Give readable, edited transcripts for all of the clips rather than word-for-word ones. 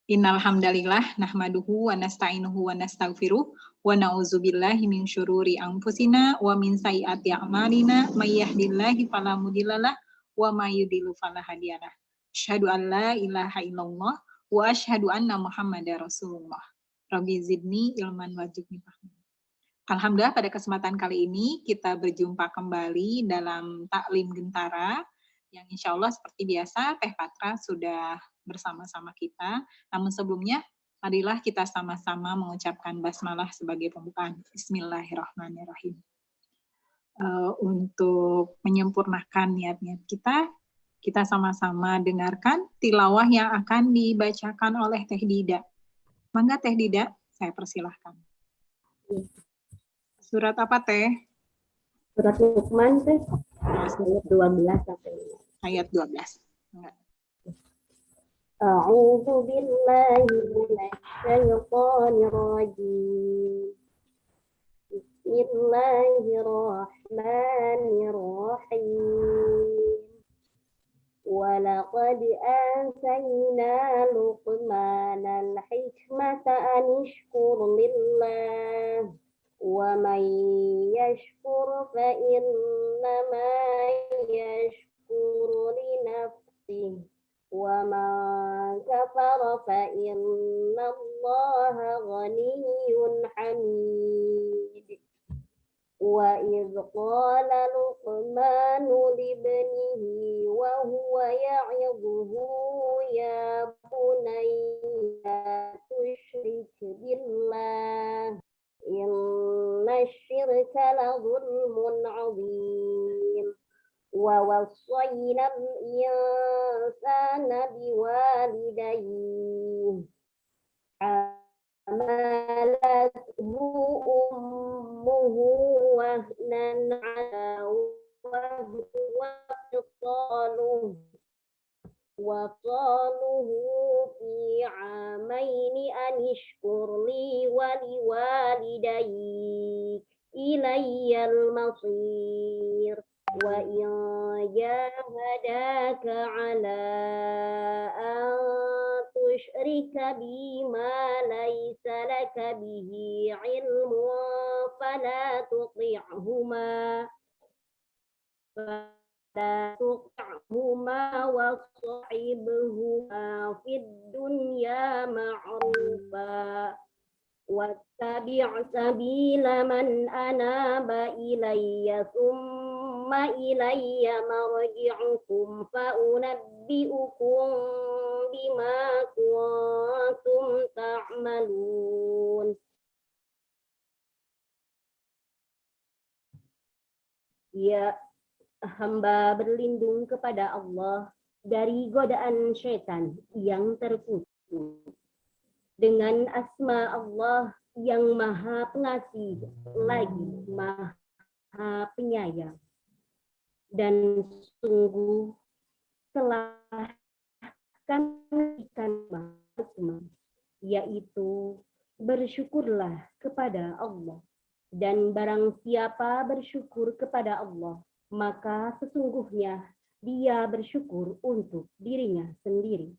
Innal hamdalillah nahmaduhu wa nasta'inuhu wa nastaghfiruh wa na'udzubillahi min syururi anfusina wa min sayyiati a'malina may yahdihillahu fala mudhillalah wa may yudhlil fala hadiyalah. Asyhadu an la ilaha illallah wa asyhadu anna Muhammadar Rasulullah. Rabbi zidni ilman wajibni fahmi. Alhamdulillah pada kesempatan kali ini kita berjumpa kembali dalam Taklim Gentara yang insya Allah seperti biasa Teh Patra sudah bersama-sama kita. Namun sebelumnya, marilah kita sama-sama mengucapkan basmalah sebagai pembukaan. Bismillahirrahmanirrahim. Untuk menyempurnakan niat-niat kita sama-sama dengarkan tilawah yang akan dibacakan oleh Teh Dida. Mangga Teh Dida, saya persilahkan. Surat apa Teh? Surat Luqman Teh. Ayat 12 sampai ayat 12. Enggak. A'udzu billahi minasyaitonir rajim. Bismillahirrahmanirrahim. Wa laqad atayna Luqmanal hikmata an yashkur lillah wa man yashkur fa innama yashkuru li nafsihi wa man kafara fa innallaha ghaniyyun hamid. Wa idh qala Luqmanu libnihi wa huwa ya'idhuhu ya bunayya tusyrik billah inna syirka la zulmun 'adzim. Wa wassayna al-insana biwalidayhi hamalathu ummuhu wahnan 'ala wahnin wa qaluhu fi 'amaini an ishkur li wa liwalidayk ilayyal masir. Wa in jahadaka 'ala an tusyrika bima laysa laka bihi 'ilmun fala tuti'huma wa sahibhuma fid dunya ma'rufa wattabi' sabila man anaba ilayya thumma ilayya marji'ukum fa unabbi'ukum bima kuntum ta'malun. Ya, hamba berlindung kepada Allah dari godaan syaitan yang terkutuk. Dengan asma Allah yang maha pengasih lagi maha penyayang. Dan sungguh telah kami berikan yaitu bersyukurlah kepada Allah. Dan barang siapa bersyukur kepada Allah, maka sesungguhnya dia bersyukur untuk dirinya sendiri.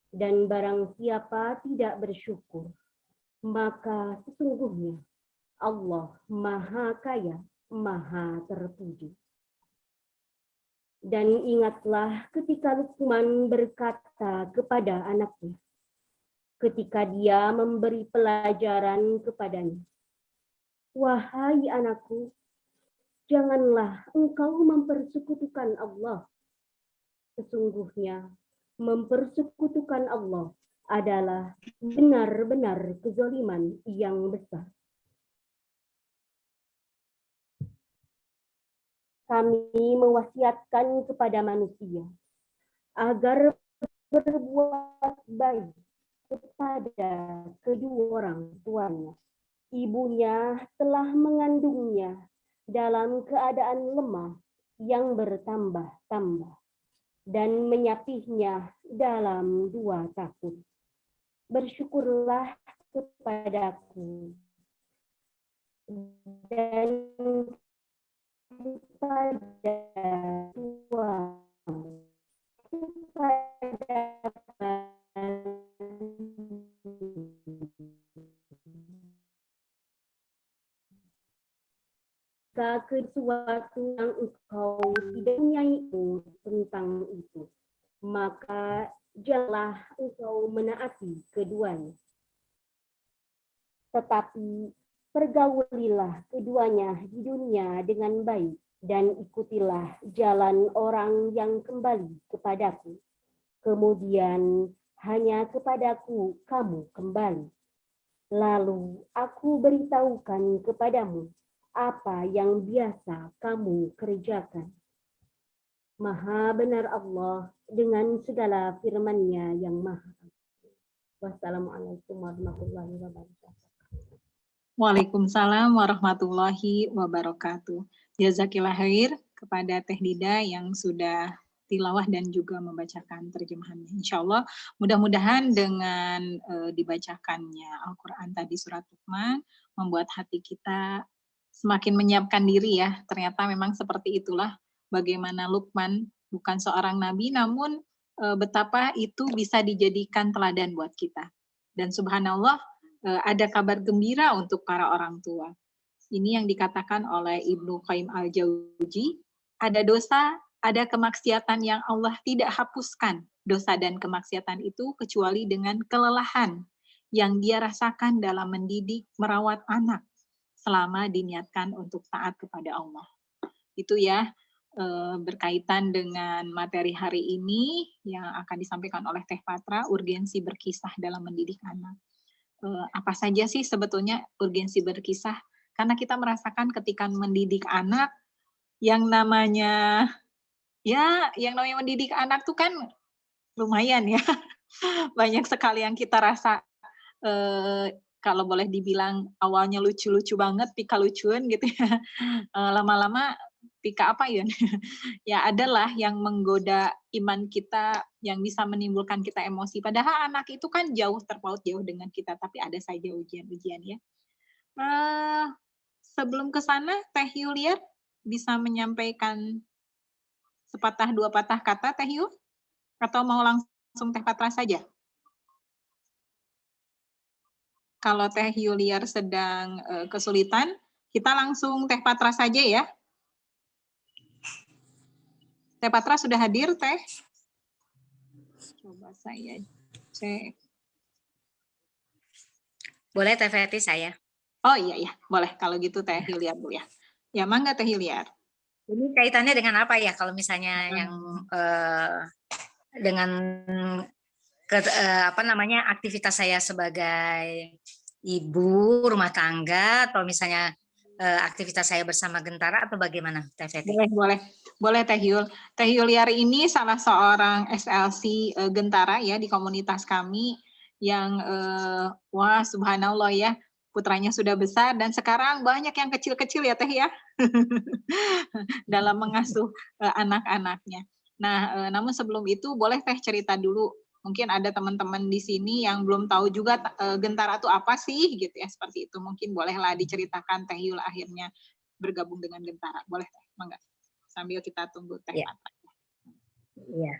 Dan barang siapa tidak bersyukur, maka sesungguhnya Allah Maha Kaya, Maha Terpuji. Dan ingatlah ketika Luqman berkata kepada anaknya, ketika dia memberi pelajaran kepadanya, "Wahai anakku, janganlah engkau mempersekutukan Allah. Sesungguhnya mempersekutukan Allah adalah benar-benar kezaliman yang besar." Kami mewasiatkan kepada manusia agar berbuat baik kepada kedua orang tuanya. Ibunya telah mengandungnya dalam keadaan lemah yang bertambah-tambah dan menyapihnya dalam 2 tahun. Bersyukurlah kepadaku dan kepada Tuhan, kepada jika sesuatu yang engkau tidak punya ilmu tentang itu, maka janganlah engkau menaati keduanya. Tetapi pergaulilah keduanya di dunia dengan baik dan ikutilah jalan orang yang kembali kepadaku. Kemudian hanya kepadaku kamu kembali. Lalu aku beritahukan kepadamu apa yang biasa kamu kerjakan. Maha benar Allah dengan segala firman-Nya yang maha. Wassalamualaikum warahmatullahi wabarakatuh. Waalaikumsalam warahmatullahi wabarakatuh. Jazakillah khair kepada Teh Dida yang sudah tilawah dan juga membacakan terjemahannya. Insya Allah mudah-mudahan dengan dibacakannya Al-Quran tadi surat Luqman membuat hati kita semakin menyiapkan diri ya. Ternyata memang seperti itulah bagaimana Luqman bukan seorang nabi namun betapa itu bisa dijadikan teladan buat kita. Dan subhanallah ada kabar gembira untuk para orang tua. Ini yang dikatakan oleh Ibnu Qayyim al-Jauzi, ada dosa, ada kemaksiatan yang Allah tidak hapuskan. Dosa dan kemaksiatan itu kecuali dengan kelelahan yang dia rasakan dalam mendidik, merawat anak selama diniatkan untuk taat kepada Allah. Itu ya berkaitan dengan materi hari ini yang akan disampaikan oleh Teh Patra, urgensi berkisah dalam mendidik anak. Apa saja sih sebetulnya urgensi berkisah? Karena kita merasakan ketika mendidik anak, yang namanya mendidik anak tuh kan lumayan ya, banyak sekali yang kita rasa kalau boleh dibilang awalnya lucu-lucu banget, pika lucuan gitu ya, lama-lama pika apa ya? Ya adalah yang menggoda iman kita, yang bisa menimbulkan kita emosi. Padahal anak itu kan jauh terpaut jauh dengan kita, tapi ada saja ujian-ujian ya. Sebelum ke sana, Teh Yuliar bisa menyampaikan sepatah dua patah kata, Teh Yu? Atau mau langsung Teh Patra saja? Kalau Teh Yuliar sedang kesulitan, kita langsung Teh Patra saja ya. Teh Patra sudah hadir, Teh? Coba saya cek. Boleh Teh Feti saya? Oh iya, boleh. Kalau gitu Teh Yuliar dulu ya. Ya, mangga Teh Yuliar. Ini kaitannya dengan apa ya kalau misalnya yang dengan aktivitas saya sebagai ibu rumah tangga atau misalnya aktivitas saya bersama Gentara atau bagaimana Teh Feti? Boleh Teh Yul. Teh Yuliar ini salah seorang SLC Gentara ya di komunitas kami yang wah subhanallah ya, putranya sudah besar dan sekarang banyak yang kecil-kecil ya Teh ya dalam mengasuh anak-anaknya. Nah, namun sebelum itu boleh Teh cerita dulu. Mungkin ada teman-teman di sini yang belum tahu juga Gentara itu apa sih gitu ya, seperti itu. Mungkin bolehlah diceritakan Teh Yul akhirnya bergabung dengan Gentara. Boleh Teh, mangga. Sambil kita tunggu Teh Patra. Iya.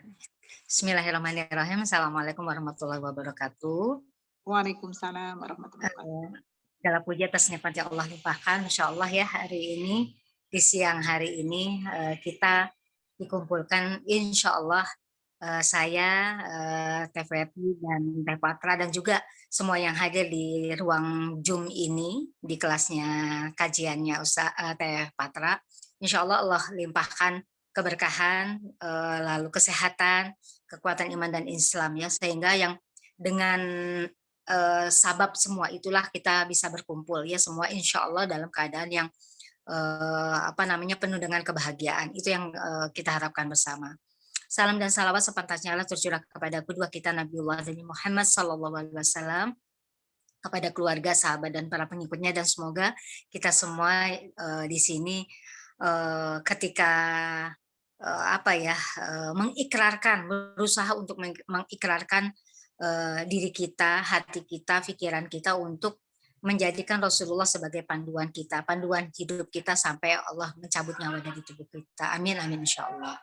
Bismillahirrahmanirrahim. Assalamualaikum warahmatullahi wabarakatuh. Waalaikumsalam warahmatullahi wabarakatuh. Segala puji atas nikmat yang Allah limpahkan. Insya Allah ya hari ini, di siang hari ini kita dikumpulkan insya Allah saya, Teh Feti dan Teh Patra dan juga semua yang hadir di ruang Zoom ini di kelasnya kajiannya Teh Patra. Insya Allah Allah limpahkan keberkahan, lalu kesehatan, kekuatan iman dan Islam ya sehingga yang dengan sabab semua itulah kita bisa berkumpul ya semua insya Allah dalam keadaan yang penuh dengan kebahagiaan itu yang kita harapkan bersama. Salam dan salawat sepantasnya Allah tercurah kepada kedua kita Nabiullah Nabi Muhammad SAW, kepada keluarga, sahabat dan para pengikutnya dan semoga kita semua di sini ketika mengikrarkan, berusaha untuk mengikrarkan diri kita, hati kita, pikiran kita untuk menjadikan Rasulullah sebagai panduan kita, panduan hidup kita sampai Allah mencabut nyawa dari tubuh kita. Amin, amin insya Allah.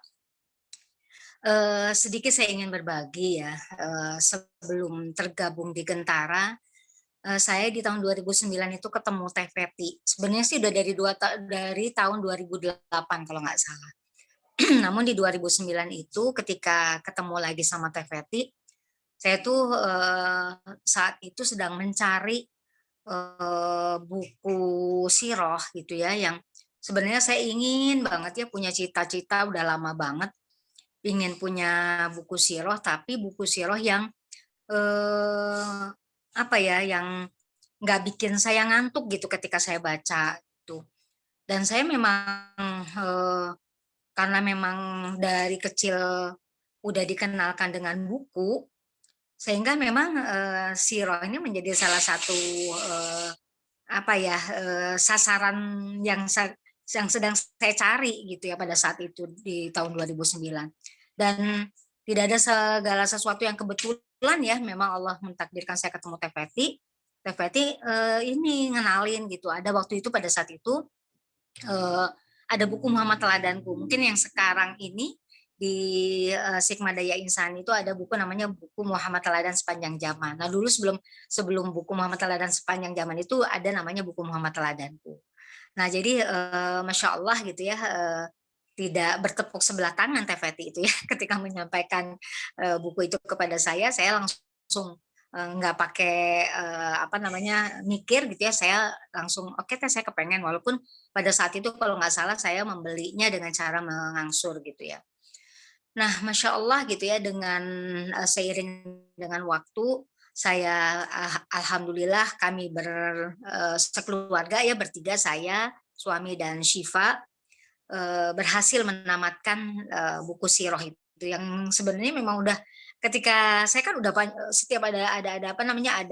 Sedikit saya ingin berbagi ya, sebelum tergabung di Gentara, saya di tahun 2009 itu ketemu Teh Feti. Sebenarnya sih udah dari tahun 2008 kalau nggak salah. Namun di 2009 itu ketika ketemu lagi sama Teh Feti, saya tuh saat itu sedang mencari buku sirah gitu ya, yang sebenarnya saya ingin banget ya, punya cita-cita udah lama banget ingin punya buku sirah, tapi buku sirah yang apa ya, yang nggak bikin saya ngantuk gitu ketika saya baca itu. Dan saya memang karena memang dari kecil udah dikenalkan dengan buku, sehingga memang sirah ini menjadi salah satu apa ya, sasaran yang sedang saya cari gitu ya pada saat itu di tahun 2009. Dan tidak ada segala sesuatu yang kebetulan ya, memang Allah mentakdirkan saya ketemu Teh Feti. Teh Feti ini ngenalin gitu. Ada waktu itu pada saat itu ada buku Muhammad Teladanku. Mungkin yang sekarang ini di Sigma Daya Insan itu ada buku namanya buku Muhammad Teladan Sepanjang Zaman. Nah dulu sebelum buku Muhammad Teladan Sepanjang Zaman itu ada namanya buku Muhammad Teladanku. Nah jadi Masya Allah gitu ya, tidak bertepuk sebelah tangan Teh Feti itu ya ketika menyampaikan buku itu kepada saya langsung nggak pakai apa namanya mikir gitu ya, saya langsung oke Teh, saya kepengen, walaupun pada saat itu kalau nggak salah saya membelinya dengan cara mengangsur gitu ya. Nah, Masya Allah gitu ya, dengan seiring dengan waktu, saya alhamdulillah kami sekeluarga ya, bertiga, saya, suami dan Syifa, berhasil menamatkan buku sirah itu, yang sebenarnya memang udah ketika saya kan udah setiap ada apa namanya,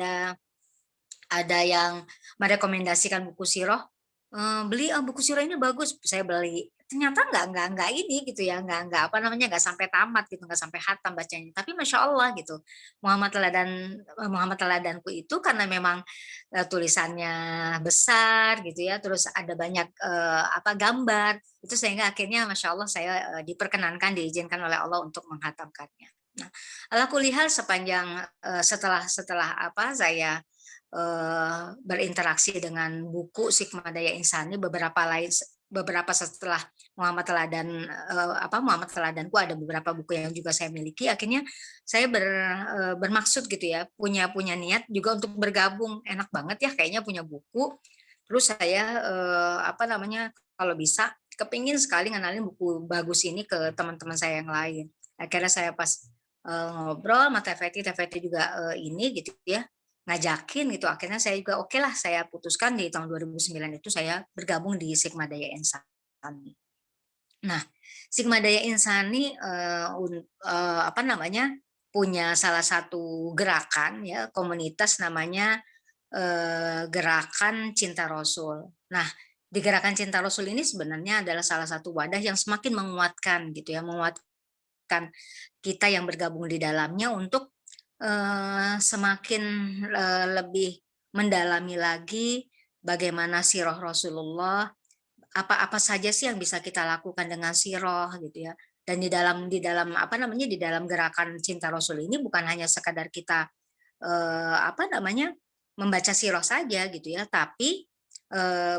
ada yang merekomendasikan buku sirah, beli, "Oh, buku sirah ini bagus," saya beli. Ternyata nggak ini gitu ya, nggak apa namanya, nggak sampai tamat gitu, nggak sampai khatam bacanya. Tapi Masya Allah gitu, Muhammad Teladanku itu karena memang, tulisannya besar gitu ya, terus ada banyak, apa, gambar, itu sehingga akhirnya Masya Allah saya, diperkenankan, diizinkan oleh Allah untuk menghatamkannya. Nah, ala kulli hal sepanjang, setelah apa, saya berinteraksi dengan buku Sigma Daya Insani, beberapa setelah Muhammad Teladanku, ada beberapa buku yang juga saya miliki. Akhirnya saya bermaksud gitu ya, punya niat juga untuk bergabung. Enak banget ya kayaknya punya buku. Terus saya apa namanya, kalau bisa kepingin sekali ngenalin buku bagus ini ke teman-teman saya yang lain. Akhirnya saya pas ngobrol sama Teh Feti juga ini gitu ya, ngajakin gitu, akhirnya saya juga oke lah, saya putuskan di tahun 2009 itu saya bergabung di Sigma Daya Insani. Nah, Sigma Daya Insani apa namanya, punya salah satu gerakan ya, komunitas namanya Gerakan Cinta Rasul. Nah, di Gerakan Cinta Rasul ini sebenarnya adalah salah satu wadah yang semakin menguatkan gitu ya, menguatkan kita yang bergabung di dalamnya untuk semakin lebih mendalami lagi bagaimana sirah Rasulullah, apa saja sih yang bisa kita lakukan dengan sirah gitu ya. Dan di dalam apa namanya, di dalam gerakan cinta Rasul ini bukan hanya sekadar kita apa namanya, membaca sirah saja gitu ya, tapi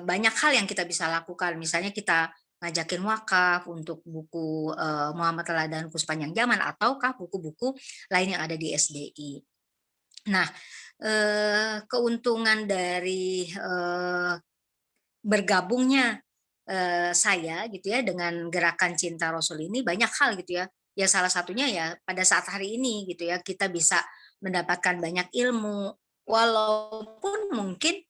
banyak hal yang kita bisa lakukan. Misalnya kita ngajakin wakaf untuk buku Muhammad Teladanku Sepanjang Zaman, ataukah buku-buku lain yang ada di SDI. Nah, keuntungan dari bergabungnya saya gitu ya dengan Gerakan Cinta Rasul ini banyak hal gitu ya. Ya salah satunya ya pada saat hari ini gitu ya, kita bisa mendapatkan banyak ilmu, walaupun mungkin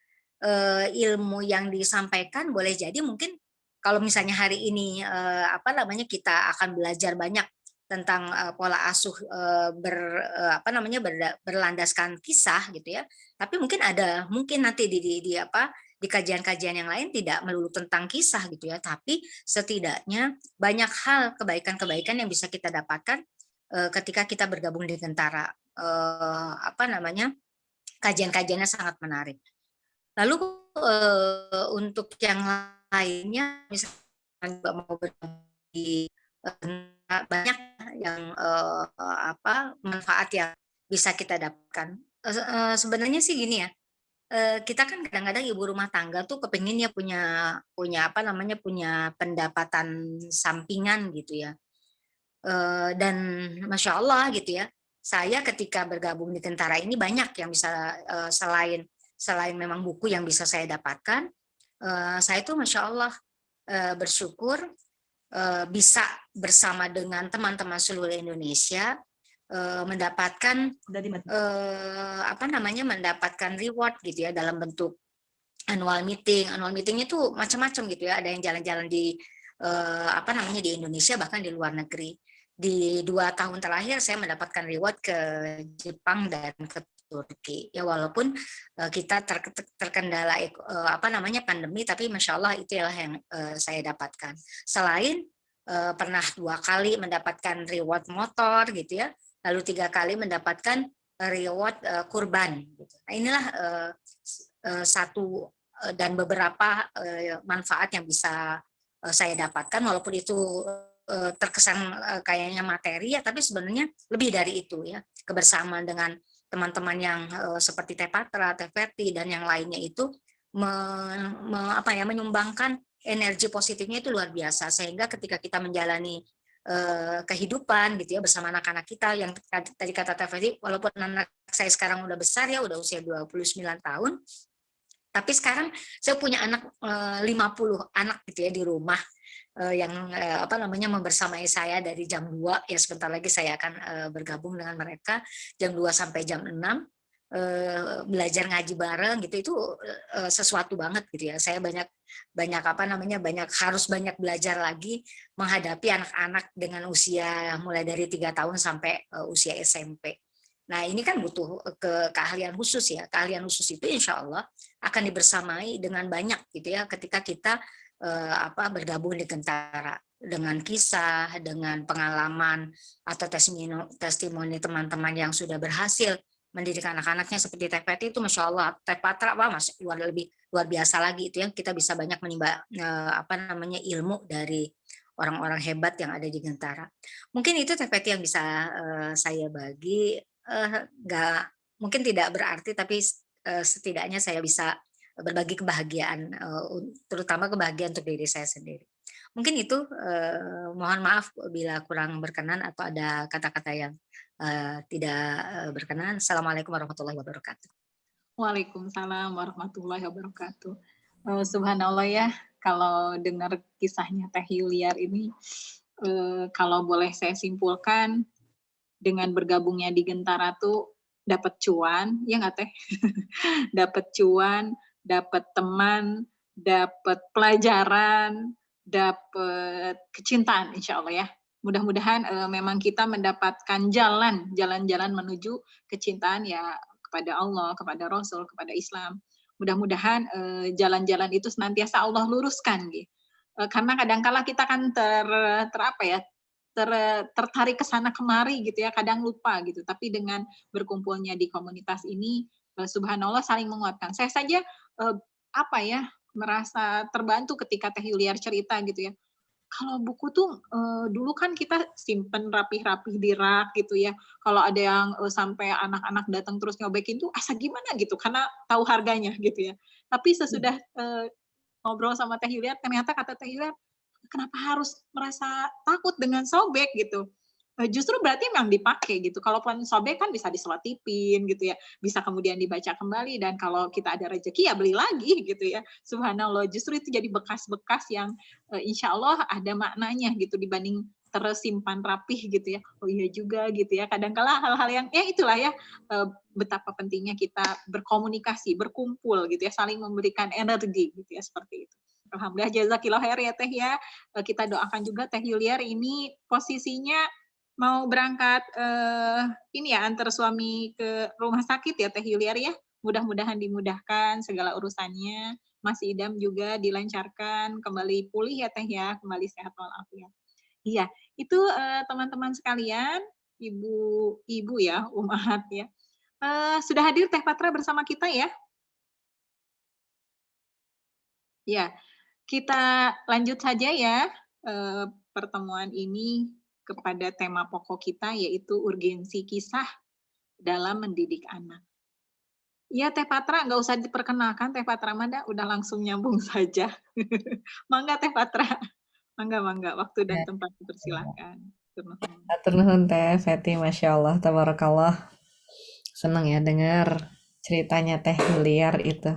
ilmu yang disampaikan boleh jadi mungkin kalau misalnya hari ini apa namanya, kita akan belajar banyak tentang pola asuh apa namanya, berlandaskan kisah gitu ya. Tapi mungkin nanti di apa, di kajian-kajian yang lain tidak melulu tentang kisah gitu ya, tapi setidaknya banyak hal kebaikan-kebaikan yang bisa kita dapatkan ketika kita bergabung di Gentara. Apa namanya, kajian-kajiannya sangat menarik. Lalu untuk yang lainnya, misalnya juga mau berbagi banyak yang apa, manfaat yang bisa kita dapatkan. Sebenarnya sih gini ya, kita kan kadang-kadang ibu rumah tangga tuh kepinginnya punya punya apa namanya, punya pendapatan sampingan gitu ya. Dan Masya Allah gitu ya, saya ketika bergabung di tentara ini banyak yang bisa, selain selain memang buku yang bisa saya dapatkan, saya tuh Masya Allah, bersyukur, bisa bersama dengan teman-teman seluruh Indonesia, mendapatkan, apa namanya, mendapatkan reward gitu ya dalam bentuk annual meeting. Annual meeting itu macam-macam gitu ya, ada yang jalan-jalan di, apa namanya, di Indonesia bahkan di luar negeri. Di 2 tahun terakhir saya mendapatkan reward ke Jepang dan ke Turki. Ya walaupun, kita terkendala apa namanya, pandemi, tapi Masya Allah itulah yang, saya dapatkan. Selain, pernah 2 kali mendapatkan reward motor gitu ya, lalu 3 kali mendapatkan, reward, kurban gitu. Nah inilah, satu dan beberapa manfaat yang bisa saya dapatkan, walaupun itu terkesan kayaknya materi ya, tapi sebenarnya lebih dari itu ya, kebersamaan dengan teman-teman yang seperti Teh Patra, Teh Ferti dan yang lainnya itu apa ya, menyumbangkan energi positifnya itu luar biasa, sehingga ketika kita menjalani kehidupan gitu ya bersama anak-anak kita yang tadi kata Teh Ferti, walaupun anak saya sekarang udah besar ya, udah usia 29 tahun, tapi sekarang saya punya anak 50 anak gitu ya di rumah, yang apa namanya, membersamai saya dari jam 2 ya, sebentar lagi saya akan bergabung dengan mereka jam 2 sampai jam 6, belajar ngaji bareng gitu. Itu sesuatu banget gitu ya. Saya banyak banyak apa namanya, harus banyak belajar lagi menghadapi anak-anak dengan usia mulai dari 3 tahun sampai usia SMP. Nah ini kan butuh keahlian khusus ya. Keahlian khusus itu insya Allah akan dibersamai dengan banyak gitu ya ketika kita bergabung di tentara, dengan kisah, dengan pengalaman atau testimoni teman-teman yang sudah berhasil mendidik anak-anaknya seperti Teh Peti itu Masya Allah, Teh Patra lebih luar biasa lagi itu ya, kita bisa banyak menimba ilmu dari orang-orang hebat yang ada di Gentara. Mungkin itu Teh Peti yang bisa saya bagi, nggak mungkin tidak berarti, tapi setidaknya saya bisa berbagi kebahagiaan, terutama kebahagiaan untuk diri saya sendiri. Mungkin itu, mohon maaf bila kurang berkenan atau ada kata-kata yang, tidak, berkenan. Assalamualaikum warahmatullahi wabarakatuh. Waalaikumsalam warahmatullahi wabarakatuh. Subhanallah ya, kalau dengar kisahnya Teh Yuliar ini, kalau boleh saya simpulkan, dengan bergabungnya di Gentara tuh dapat cuan, ya nggak Teh? Dapat cuan, dapat teman, dapat pelajaran, dapat kecintaan insya Allah ya. Mudah-mudahan memang kita mendapatkan jalan-jalan menuju kecintaan ya kepada Allah, kepada Rasul, kepada Islam. Mudah-mudahan jalan-jalan itu senantiasa Allah luruskan gitu. Karena kadangkala kita kan apa ya, tertarik ke sana kemari gitu ya, kadang lupa gitu. Tapi dengan berkumpulnya di komunitas ini, subhanallah saling menguatkan. Saya saja apa ya, merasa terbantu ketika Teh Yuliar cerita gitu ya. Kalau buku tuh dulu kan kita simpen rapih-rapih di rak gitu ya. Kalau ada yang sampai anak-anak datang terus nyobekin tuh asa gimana gitu karena tahu harganya gitu ya. Tapi sesudah ngobrol sama Teh Yuliar, ternyata kata Teh Yuliar, kenapa harus merasa takut dengan sobek gitu? Justru berarti memang dipakai gitu. Kalaupun sobek kan bisa diselotipin gitu ya, bisa kemudian dibaca kembali dan kalau kita ada rezeki ya beli lagi gitu ya. Subhanallah, justru itu jadi bekas-bekas yang insya Allah ada maknanya gitu dibanding tersimpan rapih gitu ya. Oh iya juga gitu ya. Kadang-kala hal-hal yang ya itulah ya betapa pentingnya kita berkomunikasi, berkumpul gitu ya, saling memberikan energi gitu ya seperti itu. Alhamdulillah jazakillah khair ya Teh ya. Kita doakan juga Teh Yuliar ini posisinya mau berangkat ini ya antar suami ke rumah sakit ya Teh Yuliar ya. Mudah-mudahan dimudahkan segala urusannya. Mas Idam juga dilancarkan, kembali pulih ya Teh ya, kembali sehat walafiat. Iya, itu teman-teman sekalian, ibu-ibu ya, umahat ya. Sudah hadir Teh Patra bersama kita ya? Ya, kita lanjut saja ya pertemuan ini kepada tema pokok kita yaitu urgensi kisah dalam mendidik anak. Iya Teh Patra, nggak usah diperkenalkan Teh Patra Mada, udah langsung nyambung saja. Mangga Teh Patra, mangga, waktu dan Ya, tempat dipersilakan. Turnuhun. atur nuhun Teh Feti, Masya Allah, tabarakallah. Senang ya dengar ceritanya Teh Juliar itu.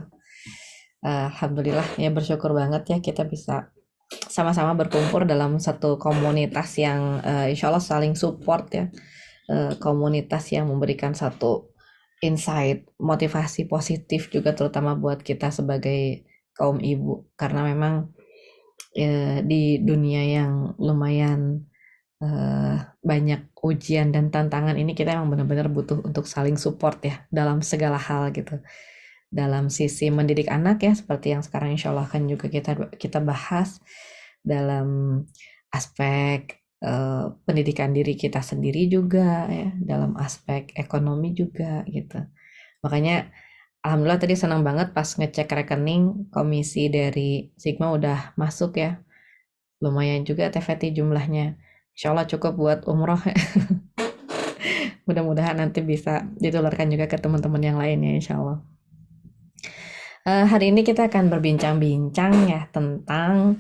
Alhamdulillah ya, bersyukur banget ya kita bisa sama-sama berkumpul dalam satu komunitas yang insya Allah saling support ya. Komunitas yang memberikan satu insight, motivasi positif juga terutama buat kita sebagai kaum ibu. Karena memang di dunia yang lumayan banyak ujian dan tantangan ini, kita emang benar-benar butuh untuk saling support ya dalam segala hal gitu. Dalam sisi mendidik anak ya, seperti yang sekarang insya Allah kan juga kita bahas dalam aspek pendidikan diri kita sendiri juga ya, dalam aspek ekonomi juga gitu. Makanya alhamdulillah tadi senang banget pas ngecek rekening komisi dari Sigma udah masuk ya. Lumayan juga TVT jumlahnya. Insya Allah cukup buat umroh. Mudah-mudahan nanti bisa ditularkan juga ke teman-teman yang lain ya insya Allah. Hari ini kita akan berbincang-bincang ya tentang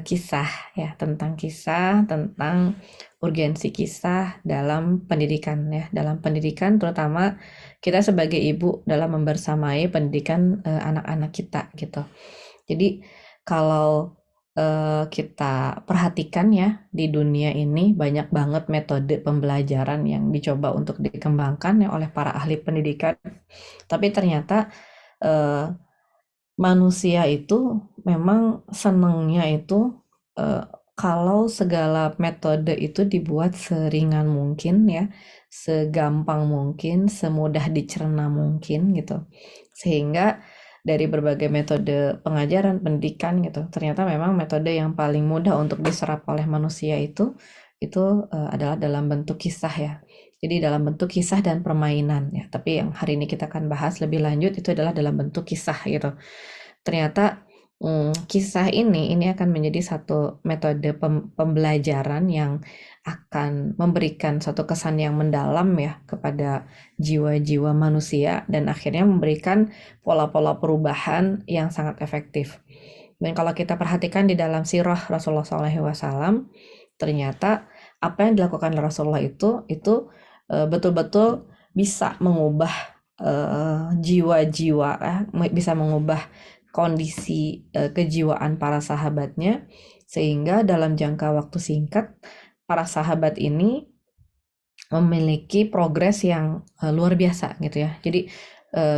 kisah ya, tentang urgensi kisah dalam pendidikan ya, dalam pendidikan terutama kita sebagai ibu dalam membersamai pendidikan anak-anak kita gitu. Jadi kalau kita perhatikan ya, di dunia ini banyak banget metode pembelajaran yang dicoba untuk dikembangkan ya oleh para ahli pendidikan. Tapi ternyata manusia itu memang senangnya itu kalau segala metode itu dibuat seringan mungkin ya, segampang mungkin, semudah dicerna mungkin gitu. Sehingga dari berbagai metode pengajaran pendidikan gitu, ternyata memang metode yang paling mudah untuk diserap oleh manusia itu adalah dalam bentuk kisah ya. Jadi dalam bentuk kisah dan permainan ya. Tapi yang hari ini kita akan bahas lebih lanjut itu adalah dalam bentuk kisah gitu. Ternyata kisah ini akan menjadi satu metode pembelajaran yang akan memberikan satu kesan yang mendalam ya kepada jiwa-jiwa manusia dan akhirnya memberikan pola-pola perubahan yang sangat efektif. Dan kalau kita perhatikan di dalam sirah Rasulullah SAW, ternyata apa yang dilakukan oleh Rasulullah itu betul-betul bisa mengubah jiwa-jiwa, bisa mengubah kondisi kejiwaan para sahabatnya, sehingga dalam jangka waktu singkat para sahabat ini memiliki progres yang luar biasa gitu ya. Jadi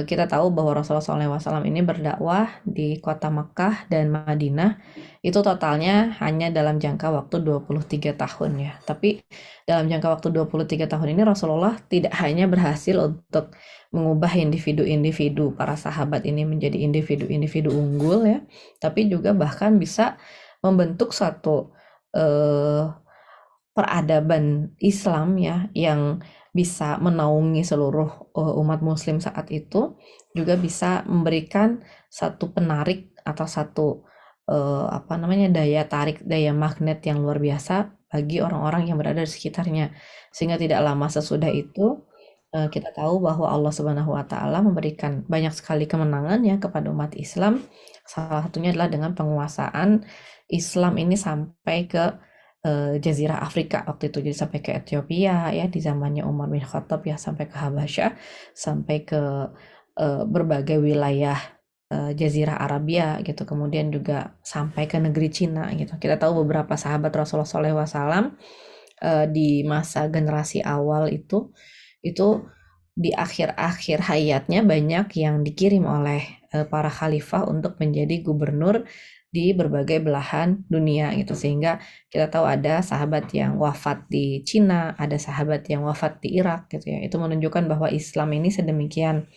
kita tahu bahwa Rasulullah SAW ini berdakwah di kota Makkah dan Madinah itu totalnya hanya dalam jangka waktu 23 tahun ya. Tapi dalam jangka waktu 23 tahun ini Rasulullah tidak hanya berhasil untuk mengubah individu-individu para sahabat ini menjadi individu-individu unggul ya, tapi juga bahkan bisa membentuk suatu peradaban Islam ya yang bisa menaungi seluruh umat muslim saat itu, juga bisa memberikan satu penarik atau satu daya tarik, daya magnet yang luar biasa bagi orang-orang yang berada di sekitarnya. Sehingga tidak lama sesudah itu kita tahu bahwa Allah Subhanahu wa taala memberikan banyak sekali kemenangan ya kepada umat Islam. Salah satunya adalah dengan penguasaan Islam ini sampai ke Jazirah Afrika waktu itu, jadi sampai ke Ethiopia ya di zamannya Umar bin Khattab ya, sampai ke Habasyah, sampai ke berbagai wilayah Jazirah Arabia gitu, kemudian juga sampai ke negeri Cina gitu. Kita tahu beberapa sahabat Rasulullah SAW di masa generasi awal itu di akhir-akhir hayatnya banyak yang dikirim oleh para khalifah untuk menjadi gubernur di berbagai belahan dunia gitu, sehingga kita tahu ada sahabat yang wafat di Cina, ada sahabat yang wafat di Irak gitu ya. Itu menunjukkan bahwa Islam ini sedemikian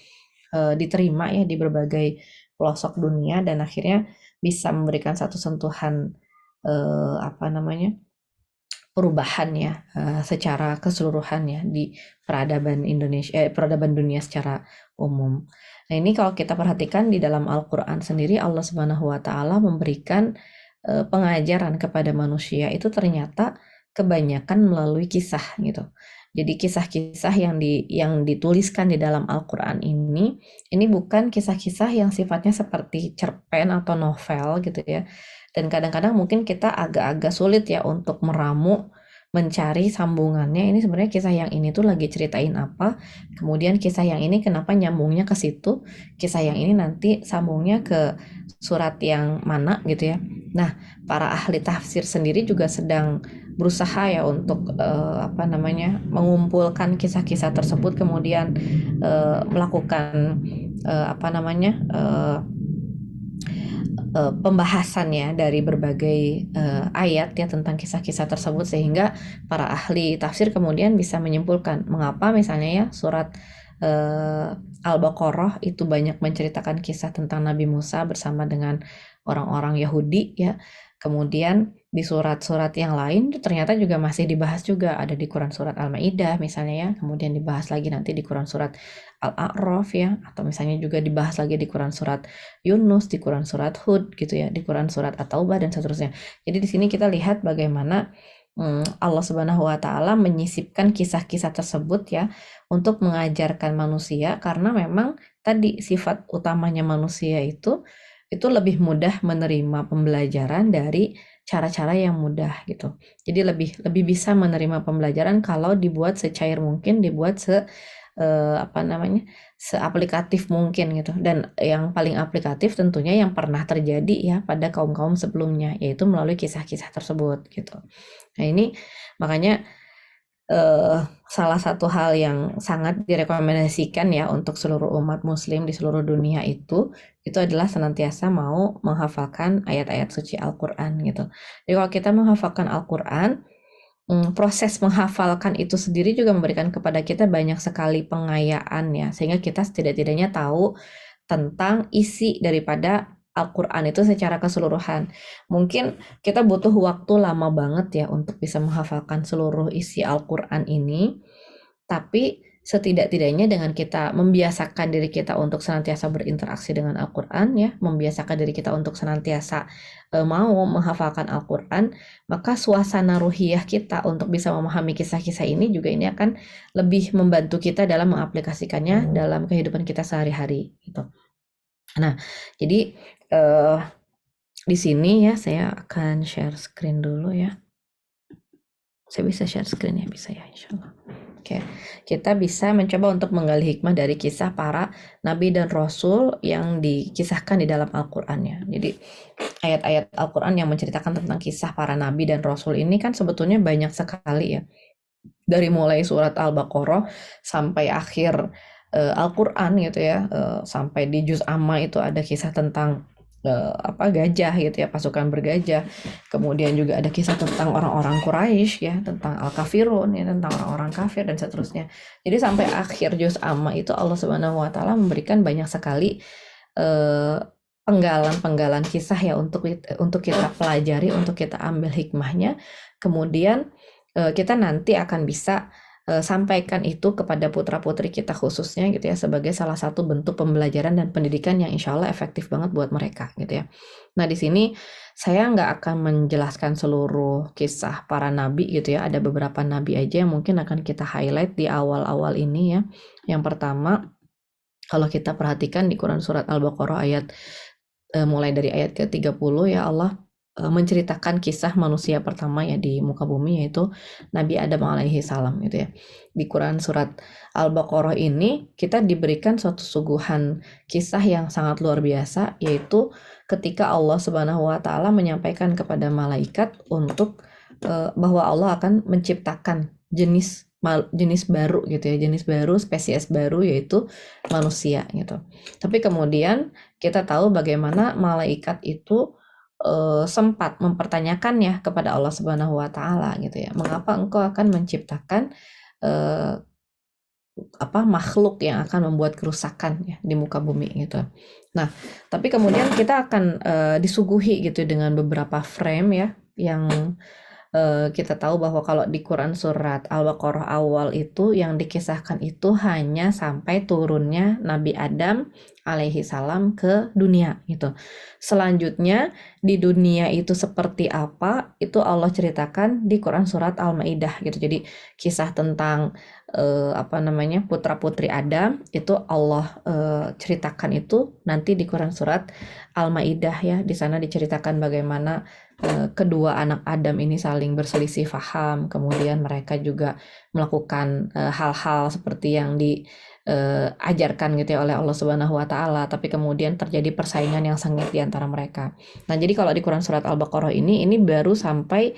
diterima ya di berbagai pelosok dunia dan akhirnya bisa memberikan satu sentuhan perubahan ya secara keseluruhan ya di peradaban Indonesia, peradaban dunia secara umum. Nah ini kalau kita perhatikan di dalam Al-Quran sendiri, Allah Subhanahu wa taala memberikan pengajaran kepada manusia itu ternyata kebanyakan melalui kisah gitu. Jadi kisah-kisah yang dituliskan di dalam Al-Qur'an ini bukan kisah-kisah yang sifatnya seperti cerpen atau novel gitu ya. Dan kadang-kadang mungkin kita agak-agak sulit ya untuk meramu, mencari sambungannya. Ini sebenarnya kisah yang ini tuh lagi ceritain apa, kemudian kisah yang ini kenapa nyambungnya ke situ, kisah yang ini nanti sambungnya ke surat yang mana gitu ya. Nah, para ahli tafsir sendiri juga sedang berusaha ya untuk mengumpulkan kisah-kisah tersebut, kemudian melakukan pembahasan ya dari berbagai ayat ya tentang kisah-kisah tersebut, sehingga para ahli tafsir kemudian bisa menyimpulkan mengapa misalnya ya surat Al-Baqarah itu banyak menceritakan kisah tentang Nabi Musa bersama dengan orang-orang Yahudi ya. Kemudian di surat-surat yang lain ternyata juga masih dibahas juga, ada di Quran surat Al-Maidah misalnya ya, kemudian dibahas lagi nanti di Quran surat Al-A'raf ya, atau misalnya juga dibahas lagi di Quran surat Yunus, di Quran surat Hud gitu ya, di Quran surat At-Taubah dan seterusnya. Jadi di sini kita lihat bagaimana Allah Subhanahu wa taala menyisipkan kisah-kisah tersebut ya untuk mengajarkan manusia, karena memang tadi sifat utamanya manusia itu lebih mudah menerima pembelajaran dari cara-cara yang mudah gitu. Jadi lebih bisa menerima pembelajaran kalau dibuat secair mungkin, dibuat seaplikatif mungkin gitu. Dan yang paling aplikatif tentunya yang pernah terjadi ya pada kaum-kaum sebelumnya, yaitu melalui kisah-kisah tersebut gitu. Nah, ini makanya salah satu hal yang sangat direkomendasikan ya untuk seluruh umat muslim di seluruh dunia itu adalah senantiasa mau menghafalkan ayat-ayat suci Al-Qur'an gitu. Jadi kalau kita menghafalkan Al-Qur'an, proses menghafalkan itu sendiri juga memberikan kepada kita banyak sekali pengayaan ya, sehingga kita setidak-tidaknya tahu tentang isi daripada Al-Qur'an itu secara keseluruhan. Mungkin kita butuh waktu lama banget ya untuk bisa menghafalkan seluruh isi Al-Qur'an ini, tapi setidak-tidaknya dengan kita membiasakan diri kita untuk senantiasa berinteraksi dengan Al-Qur'an ya, membiasakan diri kita untuk senantiasa mau menghafalkan Al-Qur'an, maka suasana ruhiyah kita untuk bisa memahami kisah-kisah ini juga ini akan lebih membantu kita dalam mengaplikasikannya dalam kehidupan kita sehari-hari gitu. Nah, jadi di sini ya saya akan share screen dulu ya. Saya bisa share screen ya, bisa ya insyaallah. Oke, kita bisa mencoba untuk menggali hikmah dari kisah para nabi dan rasul yang dikisahkan di dalam Al-Qur'an ya. Jadi ayat-ayat Al-Qur'an yang menceritakan tentang kisah para nabi dan rasul ini kan sebetulnya banyak sekali ya. Dari mulai surat Al-Baqarah sampai akhir Al-Qur'an gitu ya, sampai di juz amma itu ada kisah tentang gajah gitu ya, pasukan bergajah. Kemudian juga ada kisah tentang orang-orang Quraisy ya, tentang Al-Kafirun ya, tentang orang-orang kafir dan seterusnya. Jadi sampai akhir juz amma itu Allah Subhanahu wa taala memberikan banyak sekali penggalan-penggalan kisah ya untuk kita pelajari, untuk kita ambil hikmahnya. Kemudian kita nanti akan bisa sampaikan itu kepada putra-putri kita khususnya gitu ya, sebagai salah satu bentuk pembelajaran dan pendidikan yang insya Allah efektif banget buat mereka gitu ya. Nah di sini saya nggak akan menjelaskan seluruh kisah para nabi gitu ya, ada beberapa nabi aja yang mungkin akan kita highlight di awal-awal ini ya. Yang pertama, kalau kita perhatikan di Quran surat Al-Baqarah ayat mulai dari ayat ke-30 ya, Allah menceritakan kisah manusia pertama ya di muka bumi, yaitu Nabi Adam alaihi salam gitu ya. Di Quran surat Al-Baqarah ini kita diberikan suatu suguhan kisah yang sangat luar biasa, yaitu ketika Allah Subhanahu wa taala menyampaikan kepada malaikat untuk bahwa Allah akan menciptakan jenis baru gitu ya, jenis baru, spesies baru, yaitu manusia gitu. Tapi kemudian kita tahu bagaimana malaikat itu sempat mempertanyakan ya kepada Allah Subhanahu wa taala gitu ya, mengapa engkau akan menciptakan makhluk yang akan membuat kerusakan ya di muka bumi gitu. Nah, tapi kemudian kita akan disuguhi gitu dengan beberapa frame ya yang kita tahu bahwa kalau di Quran surat Al-Baqarah awal itu yang dikisahkan itu hanya sampai turunnya Nabi Adam alaihi salam ke dunia gitu. Selanjutnya di dunia itu seperti apa itu Allah ceritakan di Quran surat Al-Maidah gitu. Jadi kisah tentang putra-putri Adam itu Allah ceritakan itu nanti di Quran surat Al-Maidah ya. Di sana diceritakan bagaimana kedua anak Adam ini saling berselisih faham, kemudian mereka juga melakukan hal-hal seperti yang diajarkan gitu ya oleh Allah Subhanahu wa taala, tapi kemudian terjadi persaingan yang sengit di antara mereka. Nah, jadi kalau di Quran surat Al-Baqarah ini baru sampai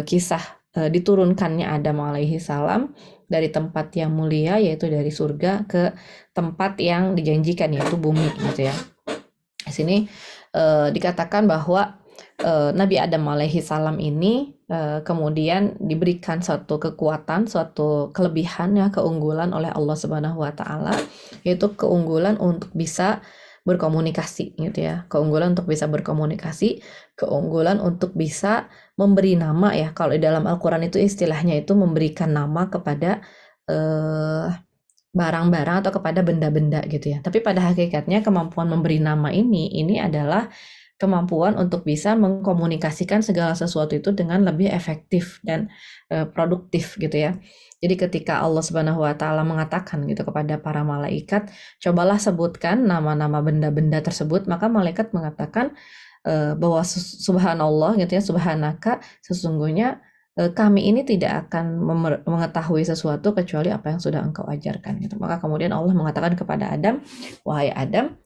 kisah diturunkannya Adam alaihi salam dari tempat yang mulia yaitu dari surga ke tempat yang dijanjikan yaitu bumi gitu ya. Di sini dikatakan bahwa Nabi Adam alaihi salam ini kemudian diberikan suatu kekuatan, suatu kelebihan ya, keunggulan oleh Allah Subhanahu wa taala, yaitu keunggulan untuk bisa berkomunikasi gitu ya. Keunggulan untuk bisa berkomunikasi, keunggulan untuk bisa memberi nama ya. Kalau di dalam Al-Qur'an itu istilahnya itu memberikan nama kepada barang-barang atau kepada benda-benda gitu ya. Tapi pada hakikatnya kemampuan memberi nama ini adalah kemampuan untuk bisa mengkomunikasikan segala sesuatu itu dengan lebih efektif dan produktif gitu ya. Jadi ketika Allah Subhanahu wa taala mengatakan gitu kepada para malaikat, cobalah sebutkan nama-nama benda-benda tersebut, maka malaikat mengatakan bahwa subhanallah gitu ya, subhanaka, sesungguhnya kami ini tidak akan mengetahui sesuatu kecuali apa yang sudah engkau ajarkan gitu. Maka kemudian Allah mengatakan kepada Adam, wahai Adam,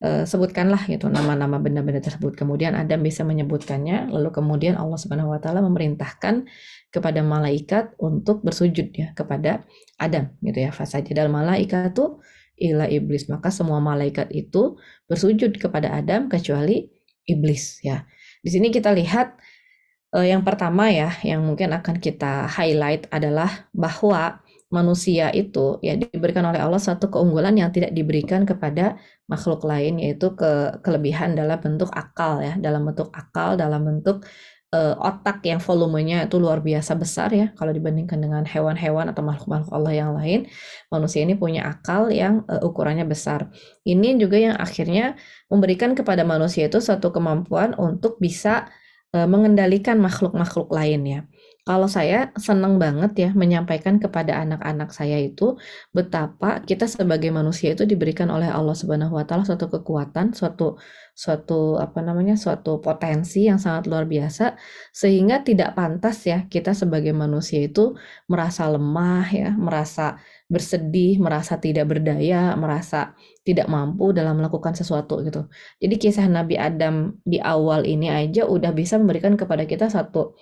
sebutkanlah gitu nama-nama benda-benda tersebut. Kemudian Adam bisa menyebutkannya, lalu kemudian Allah Subhanahu wa taala memerintahkan kepada malaikat untuk bersujud ya kepada Adam gitu ya. Fasajadal malaikatu illa iblis, maka semua malaikat itu bersujud kepada Adam kecuali iblis ya. Di sini kita lihat yang pertama ya yang mungkin akan kita highlight adalah bahwa manusia itu ya diberikan oleh Allah satu keunggulan yang tidak diberikan kepada makhluk lain, yaitu kelebihan dalam bentuk akal ya, dalam bentuk otak yang volumenya itu luar biasa besar ya. Kalau dibandingkan dengan hewan-hewan atau makhluk-makhluk Allah yang lain, manusia ini punya akal yang ukurannya besar. Ini juga yang akhirnya memberikan kepada manusia itu satu kemampuan untuk bisa mengendalikan makhluk-makhluk lain ya. Kalau saya senang banget ya menyampaikan kepada anak-anak saya itu betapa kita sebagai manusia itu diberikan oleh Allah Subhanahu wa taala suatu kekuatan, suatu potensi yang sangat luar biasa, sehingga tidak pantas ya kita sebagai manusia itu merasa lemah ya, merasa bersedih, merasa tidak berdaya, merasa tidak mampu dalam melakukan sesuatu gitu. Jadi kisah Nabi Adam di awal ini aja udah bisa memberikan kepada kita suatu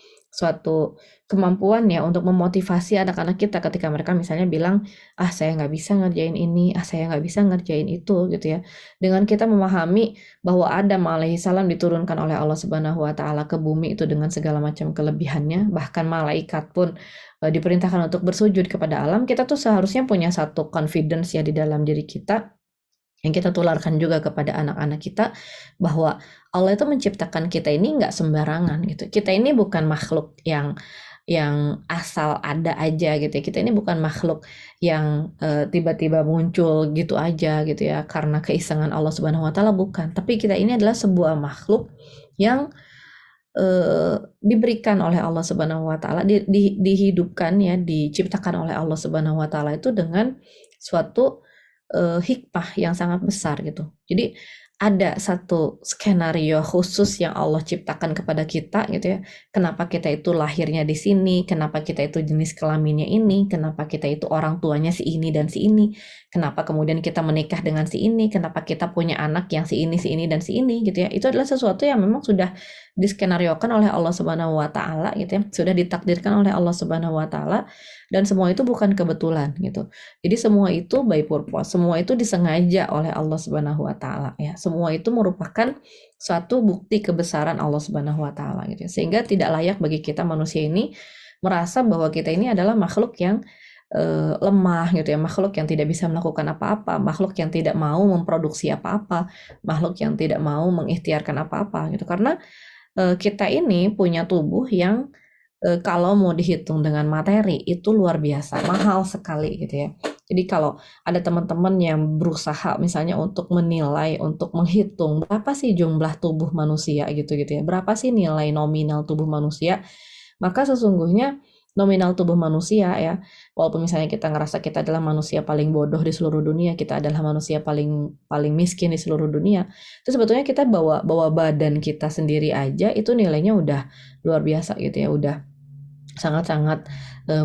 kemampuan ya untuk memotivasi anak-anak kita ketika mereka misalnya bilang, saya nggak bisa ngerjain ini, saya nggak bisa ngerjain itu gitu ya. Dengan kita memahami bahwa Adam alaihissalam diturunkan oleh Allah Subhanahu wa taala ke bumi itu dengan segala macam kelebihannya, bahkan malaikat pun diperintahkan untuk bersujud kepada alam, kita tuh seharusnya punya satu confidence ya di dalam diri kita yang kita tularkan juga kepada anak-anak kita, bahwa Allah itu menciptakan kita ini nggak sembarangan gitu. Kita ini bukan makhluk yang asal ada aja gitu ya. Kita ini bukan makhluk yang tiba-tiba muncul gitu aja gitu ya karena keisengan Allah Subhanahu wa taala, bukan. Tapi kita ini adalah sebuah makhluk yang diberikan oleh Allah Subhanahu wa taala, dihidupkan ya, diciptakan oleh Allah Subhanahu wa taala itu dengan suatu hikmah yang sangat besar gitu. Jadi ada satu skenario khusus yang Allah ciptakan kepada kita gitu ya. Kenapa kita itu lahirnya di sini, kenapa kita itu jenis kelaminnya ini, kenapa kita itu orang tuanya si ini dan si ini, kenapa kemudian kita menikah dengan si ini, kenapa kita punya anak yang si ini dan si ini gitu ya. Itu adalah sesuatu yang memang sudah diskenariokan oleh Allah Subhanahu wa taala gitu ya. Sudah ditakdirkan oleh Allah Subhanahu wa taala, dan semua itu bukan kebetulan gitu. Jadi semua itu by purpose, semua itu disengaja oleh Allah Subhanahu wa taala ya. Semua itu merupakan suatu bukti kebesaran Allah Subhanahu wa taala gitu ya. Sehingga tidak layak bagi kita manusia ini merasa bahwa kita ini adalah makhluk yang lemah gitu ya, makhluk yang tidak bisa melakukan apa-apa, makhluk yang tidak mau memproduksi apa-apa, makhluk yang tidak mau mengikhtiarkan apa-apa gitu. Karena kita ini punya tubuh yang kalau mau dihitung dengan materi itu luar biasa mahal sekali gitu ya. Jadi kalau ada teman-teman yang berusaha misalnya untuk menilai, untuk menghitung berapa sih jumlah tubuh manusia gitu ya, berapa sih nilai nominal tubuh manusia, maka sesungguhnya nominal tubuh manusia ya, walaupun misalnya kita ngerasa kita adalah manusia paling bodoh di seluruh dunia, kita adalah manusia paling paling miskin di seluruh dunia, itu sebetulnya kita bawa badan kita sendiri aja itu nilainya udah luar biasa gitu ya, udah sangat-sangat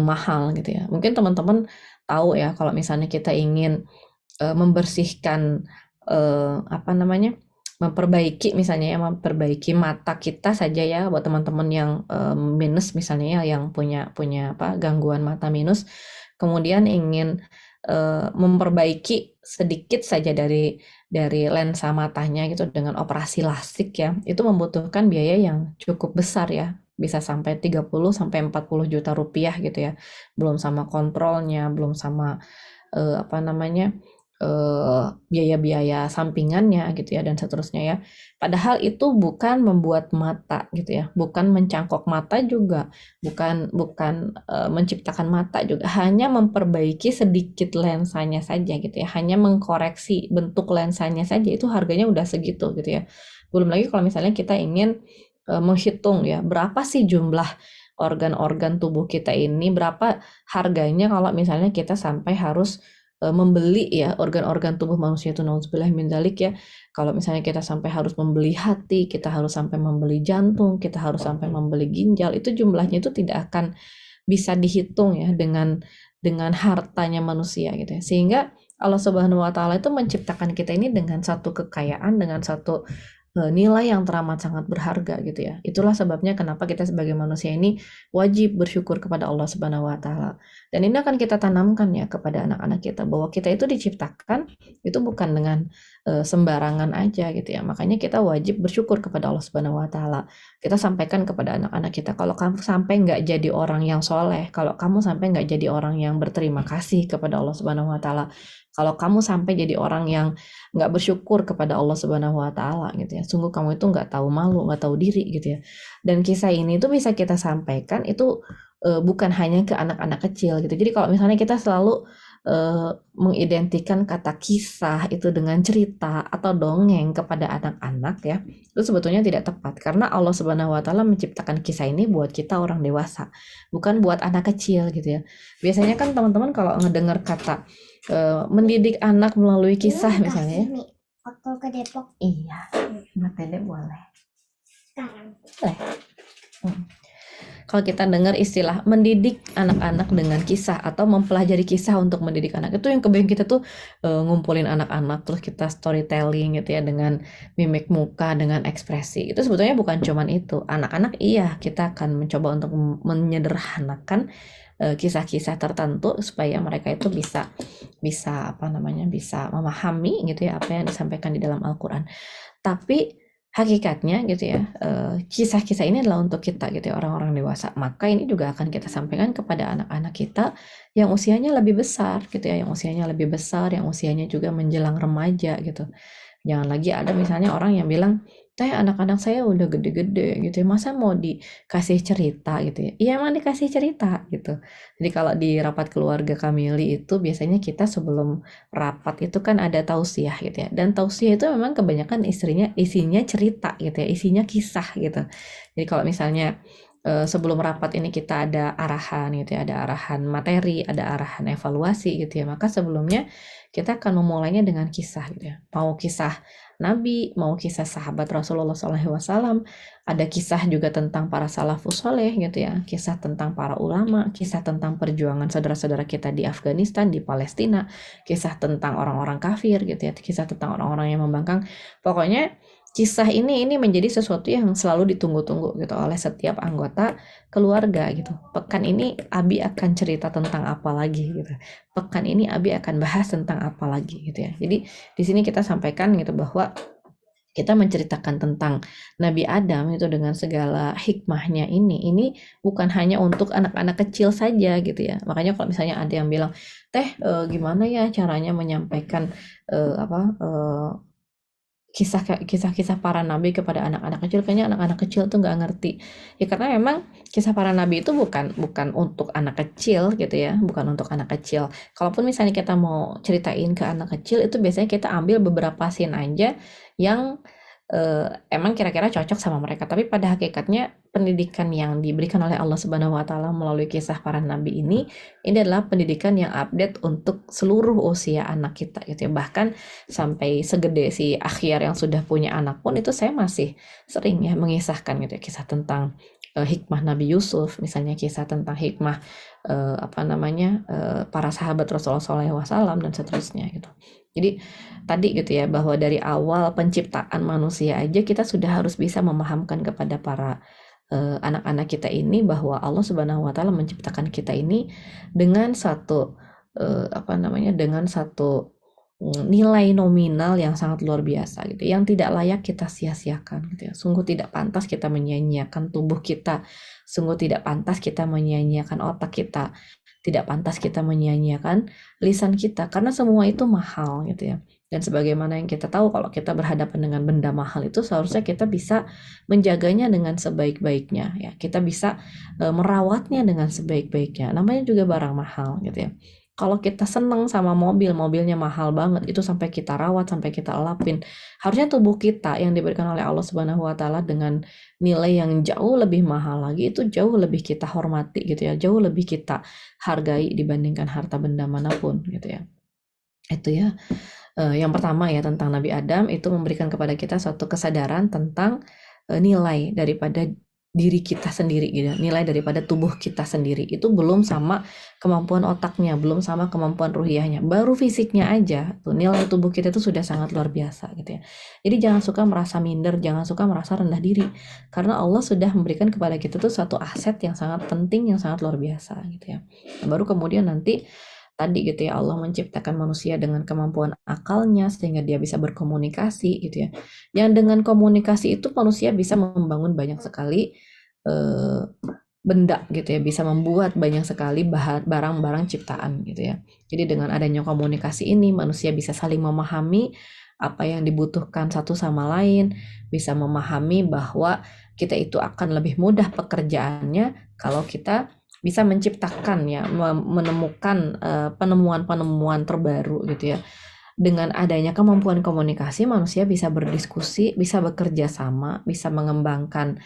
mahal gitu ya. Mungkin teman-teman tahu ya kalau misalnya kita ingin membersihkan apa namanya, memperbaiki mata kita saja ya, buat teman-teman yang minus misalnya ya, yang punya apa gangguan mata minus, kemudian ingin memperbaiki sedikit saja dari lensa matanya gitu dengan operasi lasik ya, itu membutuhkan biaya yang cukup besar ya, bisa sampai 30 sampai 40 juta rupiah gitu ya, belum sama kontrolnya, belum sama apa namanya, biaya-biaya sampingannya gitu ya, dan seterusnya ya. Padahal itu bukan membuat mata gitu ya, bukan mencangkok mata juga, bukan menciptakan mata juga, hanya memperbaiki sedikit lensanya saja gitu ya, hanya mengkoreksi bentuk lensanya saja itu harganya udah segitu gitu ya. Belum lagi kalau misalnya kita ingin menghitung ya, berapa sih jumlah organ-organ tubuh kita ini, berapa harganya kalau misalnya kita sampai harus membeli ya organ-organ tubuh manusia itu, nauzubillah min dzalik ya. Kalau misalnya kita sampai harus membeli hati, kita harus sampai membeli jantung, kita harus sampai membeli ginjal, itu jumlahnya itu tidak akan bisa dihitung ya dengan hartanya manusia gitu ya. Sehingga Allah Subhanahu wa taala itu menciptakan kita ini dengan satu kekayaan, dengan satu nilai yang teramat sangat berharga gitu ya. Itulah sebabnya kenapa kita sebagai manusia ini wajib bersyukur kepada Allah Subhanahu wa taala. Dan ini akan kita tanamkan ya kepada anak-anak kita, bahwa kita itu diciptakan itu bukan dengan sembarangan aja gitu ya. Makanya kita wajib bersyukur kepada Allah Subhanahu wa taala. Kita sampaikan kepada anak-anak kita, kalau kamu sampai nggak jadi orang yang soleh, kalau kamu sampai nggak jadi orang yang berterima kasih kepada Allah Subhanahu wa taala, kalau kamu sampai jadi orang yang nggak bersyukur kepada Allah Subhanahu wa taala gitu ya, sungguh kamu itu nggak tahu malu, nggak tahu diri gitu ya. Dan kisah ini tuh bisa kita sampaikan itu bukan hanya ke anak-anak kecil gitu. Jadi kalau misalnya kita selalu mengidentikan kata kisah itu dengan cerita atau dongeng kepada anak-anak ya, itu sebetulnya tidak tepat, karena Allah Subhanahu wa taala menciptakan kisah ini buat kita orang dewasa, bukan buat anak kecil gitu ya. Biasanya kan teman-teman kalau ngedengar kata mendidik anak melalui kisah misalnya ya. Waktu ke Depok. Iya, buat Dede boleh. Sekarang. Boleh. Kalau kita dengar istilah mendidik anak-anak dengan kisah atau mempelajari kisah untuk mendidik anak, itu yang kebayang kita tuh ngumpulin anak-anak terus kita storytelling gitu ya, dengan mimik muka, dengan ekspresi. Itu sebetulnya bukan cuman itu. Anak-anak iya, kita akan mencoba untuk menyederhanakan kisah-kisah tertentu supaya mereka itu bisa apa namanya, bisa memahami gitu ya apa yang disampaikan di dalam Al-Qur'an. Tapi hakikatnya gitu ya, kisah-kisah ini adalah untuk kita gitu ya, orang-orang dewasa. Maka ini juga akan kita sampaikan kepada anak-anak kita yang usianya lebih besar gitu ya, yang usianya lebih besar, yang usianya juga menjelang remaja gitu. Jangan lagi ada misalnya orang yang bilang, teh anak-anak saya udah gede-gede gitu ya, masa mau dikasih cerita gitu ya. Iya emang dikasih cerita gitu. Jadi kalau di rapat keluarga Kamili itu biasanya kita sebelum rapat itu kan ada tausiah gitu ya. Dan tausiah itu memang kebanyakan isinya cerita gitu ya, isinya kisah gitu. Jadi kalau misalnya sebelum rapat ini kita ada arahan gitu ya, ada arahan materi, ada arahan evaluasi gitu ya, maka sebelumnya kita akan memulainya dengan kisah gitu ya. Mau kisah Nabi, mau kisah sahabat Rasulullah SAW, ada kisah juga tentang para salafus soleh gitu ya, kisah tentang para ulama, kisah tentang perjuangan saudara-saudara kita di Afghanistan, di Palestina, kisah tentang orang-orang kafir gitu ya, kisah tentang orang-orang yang membangkang. Pokoknya kisah ini menjadi sesuatu yang selalu ditunggu-tunggu gitu oleh setiap anggota keluarga gitu. Pekan ini Abi akan cerita tentang apa lagi gitu. Pekan ini Abi akan bahas tentang apa lagi gitu ya. Jadi di sini kita sampaikan gitu bahwa kita menceritakan tentang Nabi Adam itu dengan segala hikmahnya ini bukan hanya untuk anak-anak kecil saja gitu ya. Makanya kalau misalnya ada yang bilang, teh gimana ya caranya menyampaikan kisah-kisah para nabi kepada anak-anak kecil, kayaknya anak-anak kecil tuh nggak ngerti. Ya karena memang kisah para nabi itu bukan untuk anak kecil gitu ya, bukan untuk anak kecil. Kalaupun misalnya kita mau ceritain ke anak kecil, itu biasanya kita ambil beberapa scene aja yang emang kira-kira cocok sama mereka. Tapi pada hakikatnya pendidikan yang diberikan oleh Allah Subhanahu wa Ta'ala melalui kisah para nabi ini adalah pendidikan yang update untuk seluruh usia anak kita gitu ya. Bahkan sampai segede si Akhyar yang sudah punya anak pun itu saya masih sering ya mengisahkan gitu ya, kisah tentang hikmah Nabi Yusuf, misalnya kisah tentang hikmah para sahabat Rasulullah SAW dan seterusnya gitu. Jadi tadi gitu ya, bahwa dari awal penciptaan manusia aja kita sudah harus bisa memahamkan kepada para anak-anak kita ini bahwa Allah Subhanahu wa Ta'ala menciptakan kita ini dengan satu nilai nominal yang sangat luar biasa gitu, yang tidak layak kita sia-siakan gitu ya. Sungguh tidak pantas kita menyia-nyiakan tubuh kita, sungguh tidak pantas kita menyia-nyiakan otak kita, tidak pantas kita menyia-nyiakan lisan kita, karena semua itu mahal gitu ya. Dan sebagaimana yang kita tahu, kalau kita berhadapan dengan benda mahal itu seharusnya kita bisa menjaganya dengan sebaik-baiknya ya. Kita bisa merawatnya dengan sebaik-baiknya. Namanya juga barang mahal gitu ya. Kalau kita seneng sama mobilnya mahal banget, itu sampai kita rawat, sampai kita elapin. Harusnya tubuh kita yang diberikan oleh Allah Subhanahu wa Ta'ala dengan nilai yang jauh lebih mahal lagi, itu jauh lebih kita hormati gitu ya, jauh lebih kita hargai dibandingkan harta benda manapun gitu ya. Itu ya. Yang pertama ya, tentang Nabi Adam itu memberikan kepada kita suatu kesadaran tentang nilai daripada diri kita sendiri gitu, nilai daripada tubuh kita sendiri. Itu belum sama kemampuan otaknya, belum sama kemampuan ruhiyahnya, baru fisiknya aja tuh nilai tubuh kita itu sudah sangat luar biasa gitu ya. Jadi jangan suka merasa minder, jangan suka merasa rendah diri, karena Allah sudah memberikan kepada kita tuh suatu aset yang sangat penting, yang sangat luar biasa gitu ya. Baru kemudian nanti tadi gitu ya, Allah menciptakan manusia dengan kemampuan akalnya sehingga dia bisa berkomunikasi gitu ya. Yang dengan komunikasi itu manusia bisa membangun banyak sekali benda gitu ya, bisa membuat banyak sekali barang-barang ciptaan gitu ya. Jadi dengan adanya komunikasi ini manusia bisa saling memahami apa yang dibutuhkan satu sama lain, bisa memahami bahwa kita itu akan lebih mudah pekerjaannya kalau kita bisa menciptakan ya, menemukan penemuan-penemuan terbaru gitu ya. Dengan adanya kemampuan komunikasi, manusia bisa berdiskusi, bisa bekerja sama, bisa mengembangkan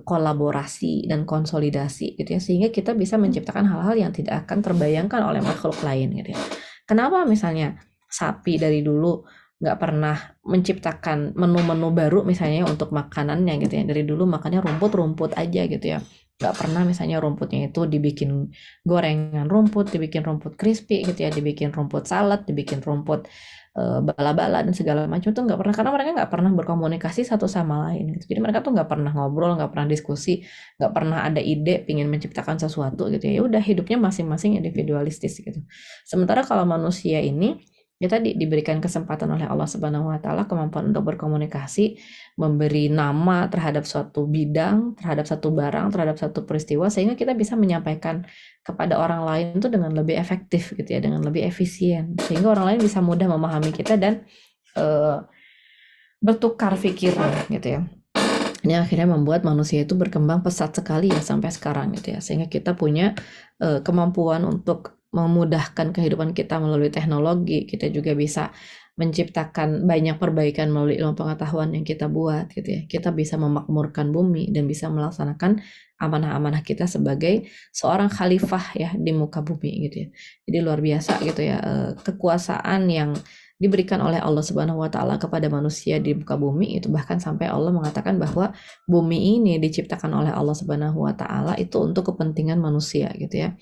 kolaborasi dan konsolidasi gitu ya, sehingga kita bisa menciptakan hal-hal yang tidak akan terbayangkan oleh makhluk lain gitu ya. Kenapa misalnya sapi dari dulu nggak pernah menciptakan menu-menu baru misalnya untuk makanannya gitu ya, dari dulu makannya rumput-rumput aja gitu ya, nggak pernah misalnya rumputnya itu dibikin gorengan rumput, dibikin rumput crispy gitu ya, dibikin rumput salad, dibikin rumput bala-bala dan segala macam, tuh nggak pernah, karena mereka nggak pernah berkomunikasi satu sama lain gitu. Jadi mereka tuh nggak pernah ngobrol, nggak pernah diskusi, nggak pernah ada ide pingin menciptakan sesuatu gitu ya. Udah hidupnya masing-masing individualistis gitu. Sementara kalau manusia ini ya tadi diberikan kesempatan oleh Allah Subhanahu wa Ta'ala kemampuan untuk berkomunikasi, memberi nama terhadap suatu bidang, terhadap satu barang, terhadap satu peristiwa, sehingga kita bisa menyampaikan kepada orang lain itu dengan lebih efektif gitu ya, dengan lebih efisien, sehingga orang lain bisa mudah memahami kita dan bertukar pikiran gitu ya. Ini akhirnya membuat manusia itu berkembang pesat sekali ya sampai sekarang gitu ya, sehingga kita punya kemampuan untuk memudahkan kehidupan kita melalui teknologi. Kita juga bisa menciptakan banyak perbaikan melalui ilmu pengetahuan yang kita buat gitu ya. Kita bisa memakmurkan bumi dan bisa melaksanakan amanah-amanah kita sebagai seorang khalifah ya di muka bumi gitu ya. Jadi luar biasa gitu ya, kekuasaan yang diberikan oleh Allah Subhanahu wa Ta'ala kepada manusia di muka bumi itu, bahkan sampai Allah mengatakan bahwa bumi ini diciptakan oleh Allah Subhanahu wa Ta'ala itu untuk kepentingan manusia gitu ya.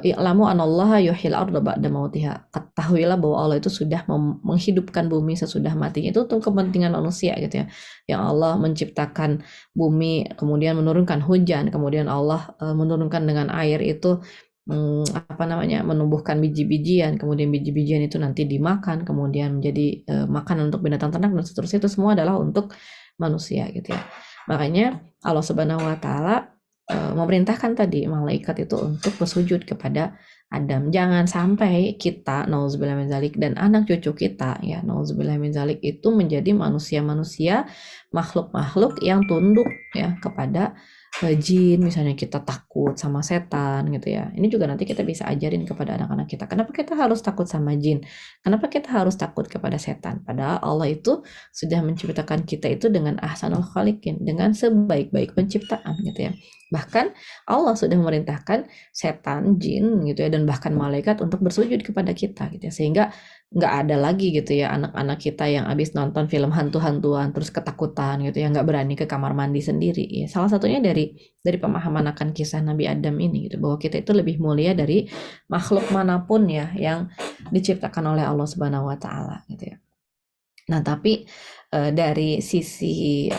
I'lamu anallaha yuhyil arda ba'da mautiha. Ketahuilah bahwa Allah itu sudah menghidupkan bumi sesudah matinya. Itu untuk kepentingan manusia gitu ya. Yang Allah menciptakan bumi, kemudian menurunkan hujan, kemudian Allah menurunkan dengan air itu menumbuhkan biji-bijian, kemudian biji-bijian itu nanti dimakan, kemudian menjadi makanan untuk binatang ternak dan seterusnya. Itu semua adalah untuk manusia gitu ya. Makanya Allah Subhanahu wa Ta'ala memerintahkan tadi malaikat itu untuk bersujud kepada Adam. Jangan sampai kita, nauzubillah min dzalik, dan anak cucu kita, ya, nauzubillah min dzalik, itu menjadi manusia-manusia, makhluk-makhluk yang tunduk ya kepada jin, misalnya kita takut sama setan gitu ya. Ini juga nanti kita bisa ajarin kepada anak-anak kita. Kenapa kita harus takut sama jin? Kenapa kita harus takut kepada setan? Padahal Allah itu sudah menciptakan kita itu dengan ahsanul khaliqin, dengan sebaik-baik penciptaan gitu ya. Bahkan Allah sudah memerintahkan setan, jin gitu ya, dan bahkan malaikat untuk bersujud kepada kita gitu ya. Sehingga nggak ada lagi gitu ya anak-anak kita yang habis nonton film hantu-hantuan terus ketakutan gitu ya, nggak berani ke kamar mandi sendiri ya. Salah satunya dari pemahaman akan kisah Nabi Adam ini gitu, bahwa kita itu lebih mulia dari makhluk manapun ya yang diciptakan oleh Allah Subhanahu wa taala gitu ya. Nah, tapi dari sisi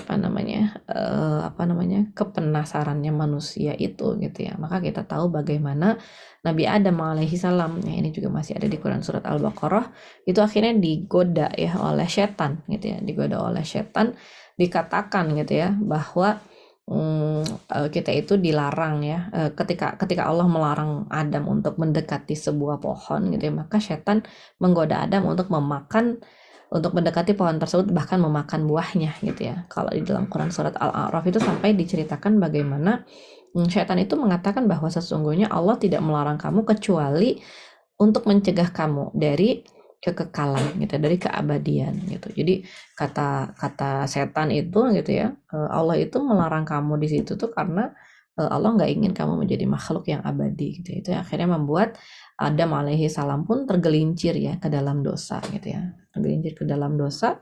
kepenasarannya manusia itu gitu ya, maka kita tahu bagaimana Nabi Adam alaihi salam, ya ini juga masih ada di Quran surat Al-Baqarah, itu akhirnya digoda ya oleh setan gitu ya, digoda oleh setan, dikatakan gitu ya bahwa kita itu dilarang ya, ketika Allah melarang Adam untuk mendekati sebuah pohon gitu ya, maka setan menggoda Adam untuk mendekati pohon tersebut, bahkan memakan buahnya gitu ya. Kalau di dalam Quran surat Al-A'raf itu sampai diceritakan bagaimana syaitan itu mengatakan bahwa sesungguhnya Allah tidak melarang kamu kecuali untuk mencegah kamu dari kekekalan gitu, dari keabadian gitu. Jadi kata setan itu gitu ya, Allah itu melarang kamu di situ tuh karena Allah nggak ingin kamu menjadi makhluk yang abadi gitu. Itu akhirnya membuat Adam alaihi salam pun tergelincir ya ke dalam dosa gitu ya, tergelincir ke dalam dosa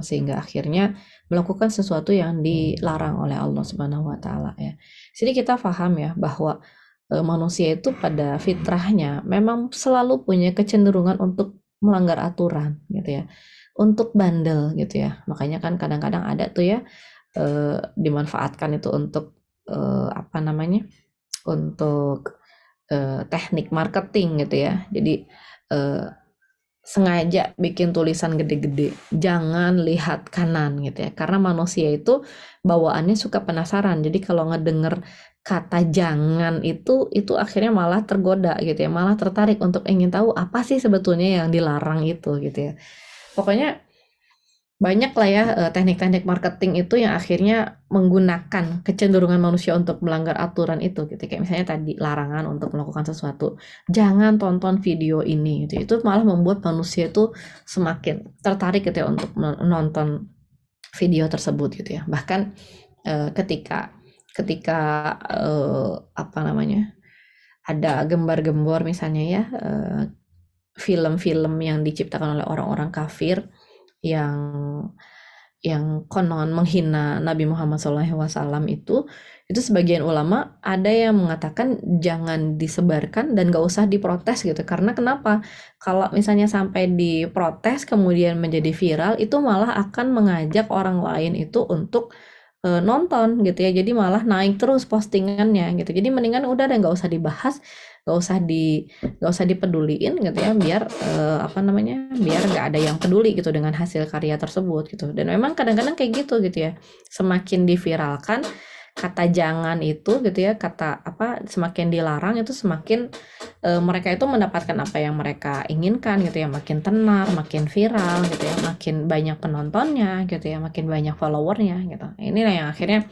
sehingga akhirnya melakukan sesuatu yang dilarang oleh Allah Subhanahu wa taala ya. Jadi kita paham ya bahwa manusia itu pada fitrahnya memang selalu punya kecenderungan untuk melanggar aturan gitu ya, untuk bandel gitu ya. Makanya kan kadang-kadang ada tuh ya dimanfaatkan itu untuk untuk teknik marketing gitu ya. Jadi sengaja bikin tulisan gede-gede, jangan lihat kanan gitu ya, karena manusia itu bawaannya suka penasaran. Jadi kalau ngedenger kata jangan itu akhirnya malah tergoda gitu ya, malah tertarik untuk ingin tahu apa sih sebetulnya yang dilarang itu gitu ya. Pokoknya banyak lah ya teknik-teknik marketing itu yang akhirnya menggunakan kecenderungan manusia untuk melanggar aturan itu gitu. Kayak misalnya tadi larangan untuk melakukan sesuatu, jangan tonton video ini gitu. Itu malah membuat manusia itu semakin tertarik gitu ya untuk menonton video tersebut gitu ya. Bahkan ketika ada gembar-gembor misalnya ya, film-film yang diciptakan oleh orang-orang kafir yang konon menghina Nabi Muhammad SAW itu sebagian ulama ada yang mengatakan jangan disebarkan dan gak usah diprotes gitu. Karena kenapa? Kalau misalnya sampai diprotes kemudian menjadi viral, itu malah akan mengajak orang lain itu untuk nonton gitu ya. Jadi malah naik terus postingannya gitu. Jadi mendingan udah gak usah dibahas, gak usah dipeduliin gitu ya, biar biar gak ada yang peduli gitu dengan hasil karya tersebut gitu. Dan memang kadang-kadang kayak gitu ya, semakin diviralkan kata jangan itu gitu ya, semakin dilarang itu semakin mereka itu mendapatkan apa yang mereka inginkan gitu ya, makin tenar, makin viral gitu ya, makin banyak penontonnya gitu ya, makin banyak followernya gitu. Inilah yang akhirnya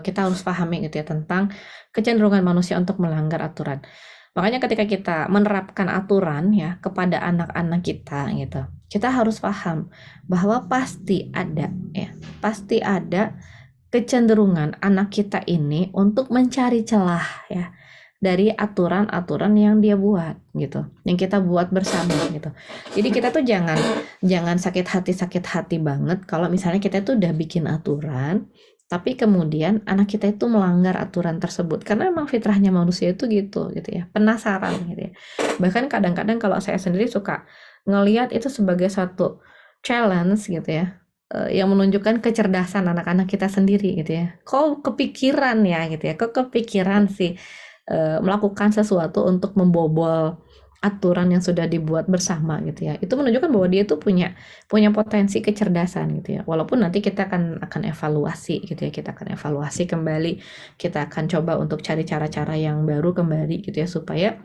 kita harus pahami gitu ya, tentang kecenderungan manusia untuk melanggar aturan. Makanya ketika kita menerapkan aturan ya kepada anak-anak kita gitu, kita harus paham bahwa pasti ada kecenderungan anak kita ini untuk mencari celah ya dari aturan-aturan yang dia buat gitu, yang kita buat bersama gitu. Jadi kita tuh jangan sakit hati banget kalau misalnya kita tuh udah bikin aturan tapi kemudian anak kita itu melanggar aturan tersebut, karena memang fitrahnya manusia itu gitu ya, penasaran gitu ya. Bahkan kadang-kadang kalau saya sendiri suka ngelihat itu sebagai satu challenge gitu ya, yang menunjukkan kecerdasan anak-anak kita sendiri gitu ya. Kok kepikiran ya gitu ya, kok kepikiran sih melakukan sesuatu untuk membobol aturan yang sudah dibuat bersama gitu ya. Itu menunjukkan bahwa dia tuh punya potensi kecerdasan gitu ya. Walaupun nanti kita akan evaluasi gitu ya, kita akan evaluasi kembali, kita akan coba untuk cari cara-cara yang baru kembali gitu ya, supaya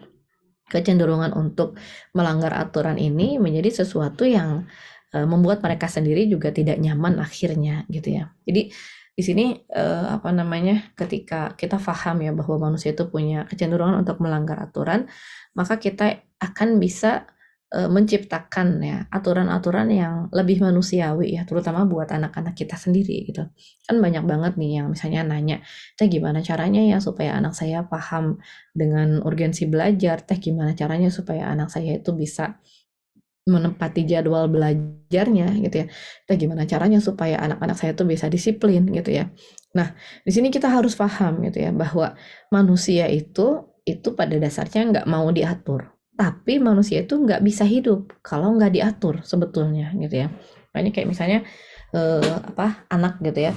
kecenderungan untuk melanggar aturan ini menjadi sesuatu yang membuat mereka sendiri juga tidak nyaman akhirnya gitu ya. Jadi di sini ketika kita paham ya bahwa manusia itu punya kecenderungan untuk melanggar aturan, maka kita akan bisa menciptakan ya aturan-aturan yang lebih manusiawi ya, terutama buat anak-anak kita sendiri gitu. Kan banyak banget nih yang misalnya nanya, teh gimana caranya ya supaya anak saya paham dengan urgensi belajar, teh gimana caranya supaya anak saya itu bisa menempati jadwal belajarnya gitu ya. Teh gimana caranya supaya anak-anak saya itu bisa disiplin gitu ya. Nah, di sini kita harus paham gitu ya bahwa manusia itu pada dasarnya nggak mau diatur. Tapi manusia itu nggak bisa hidup kalau nggak diatur sebetulnya gitu ya. Makanya kayak misalnya anak gitu ya.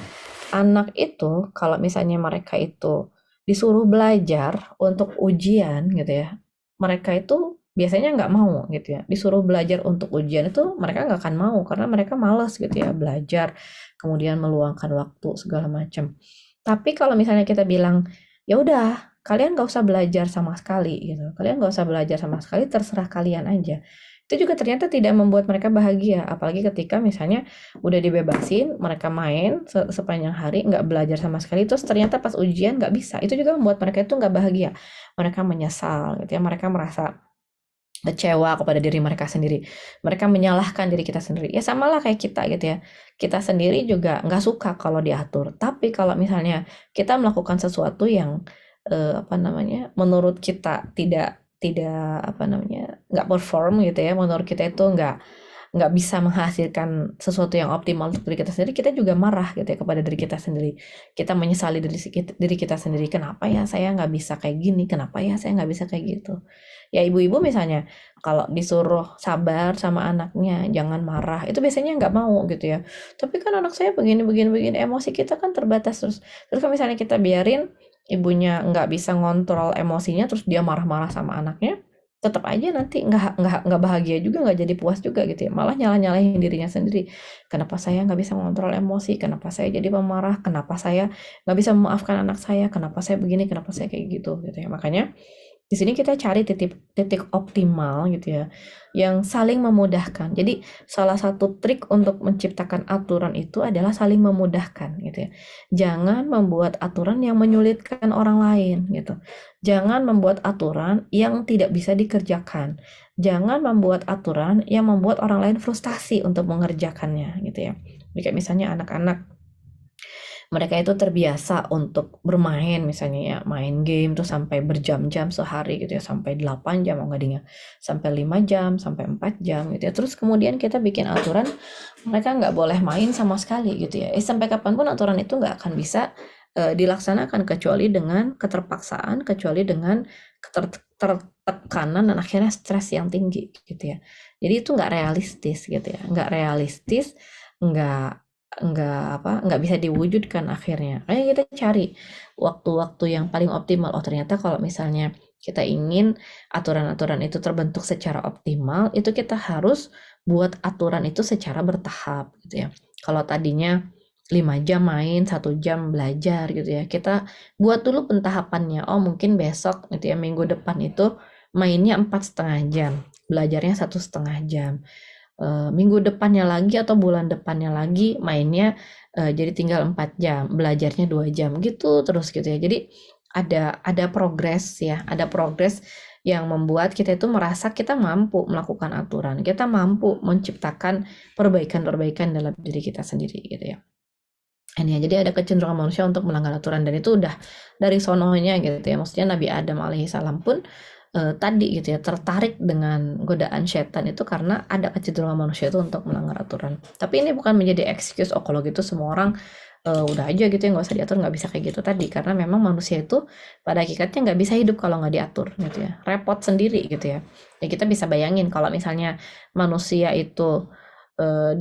Anak itu kalau misalnya mereka itu disuruh belajar untuk ujian gitu ya, mereka itu biasanya nggak mau gitu ya. Disuruh belajar untuk ujian itu mereka nggak akan mau karena mereka malas gitu ya belajar, kemudian meluangkan waktu segala macam. Tapi kalau misalnya kita bilang, ya udah kalian nggak usah belajar sama sekali gitu, kalian nggak usah belajar sama sekali, terserah kalian aja. Itu juga ternyata tidak membuat mereka bahagia, apalagi ketika misalnya udah dibebasin, mereka main sepanjang hari, nggak belajar sama sekali, terus ternyata pas ujian nggak bisa. Itu juga membuat mereka itu nggak bahagia. Mereka menyesal gitu ya, mereka merasa kecewa kepada diri mereka sendiri. Mereka menyalahkan diri kita sendiri. Ya samalah kayak kita gitu ya. Kita sendiri juga nggak suka kalau diatur. Tapi kalau misalnya kita melakukan sesuatu yang menurut kita tidak nggak perform gitu ya. Menurut kita itu nggak bisa menghasilkan sesuatu yang optimal untuk diri kita sendiri, kita juga marah gitu ya kepada diri kita sendiri. Kita menyesali diri kita sendiri, kenapa ya saya nggak bisa kayak gini, kenapa ya saya nggak bisa kayak gitu. Ya ibu-ibu misalnya, kalau disuruh sabar sama anaknya, jangan marah, itu biasanya nggak mau gitu ya. Tapi kan anak saya begini, emosi kita kan terbatas terus. Terus kalau misalnya kita biarin ibunya nggak bisa ngontrol emosinya, terus dia marah-marah sama anaknya, tetap aja nanti nggak bahagia juga, nggak jadi puas juga gitu ya, malah nyalahin dirinya sendiri. Kenapa saya nggak bisa mengontrol emosi, kenapa saya jadi pemarah, kenapa saya nggak bisa memaafkan anak saya, kenapa saya begini, kenapa saya kayak gitu ya. Makanya di sini kita cari titik optimal gitu ya, yang saling memudahkan. Jadi salah satu trik untuk menciptakan aturan itu adalah saling memudahkan gitu ya. Jangan membuat aturan yang menyulitkan orang lain gitu. Jangan membuat aturan yang tidak bisa dikerjakan. Jangan membuat aturan yang membuat orang lain frustasi untuk mengerjakannya gitu ya. Jadi kayak misalnya anak-anak, mereka itu terbiasa untuk bermain misalnya ya, main game tuh sampai berjam-jam sehari gitu ya, sampai 8 jam sampai 5 jam, sampai 4 jam gitu ya. Terus kemudian kita bikin aturan mereka nggak boleh main sama sekali gitu ya. Sampai kapanpun aturan itu nggak akan bisa dilaksanakan kecuali dengan keterpaksaan, kecuali dengan tertekanan dan akhirnya stres yang tinggi gitu ya. Jadi itu nggak realistis gitu ya, nggak realistis, nggak bisa diwujudkan akhirnya. Makanya kita cari waktu-waktu yang paling optimal. Oh ternyata kalau misalnya kita ingin aturan-aturan itu terbentuk secara optimal, itu kita harus buat aturan itu secara bertahap gitu ya. Kalau tadinya 5 jam main, 1 jam belajar gitu ya, kita buat dulu pentahapannya. Oh mungkin besok gitu ya, minggu depan itu mainnya 4,5 jam, belajarnya 1,5 jam. Minggu depannya lagi atau bulan depannya lagi mainnya jadi tinggal 4 jam, belajarnya 2 jam gitu terus gitu ya. Jadi ada progres ya, ada progres yang membuat kita itu merasa kita mampu melakukan aturan, kita mampu menciptakan perbaikan-perbaikan dalam diri kita sendiri gitu ya. Ini ya, jadi ada kecenderungan manusia untuk melanggar aturan, dan itu udah dari sononya gitu ya. Maksudnya Nabi Adam alaihissalam pun tadi gitu ya, tertarik dengan godaan setan itu karena ada kecenderungan manusia itu untuk melanggar aturan. Tapi ini bukan menjadi excuse, oh kalau gitu semua orang udah aja gitu ya, nggak usah diatur, nggak bisa kayak gitu tadi, karena memang manusia itu pada hakikatnya nggak bisa hidup kalau nggak diatur gitu ya, repot sendiri gitu ya. Ya kita bisa bayangin kalau misalnya manusia itu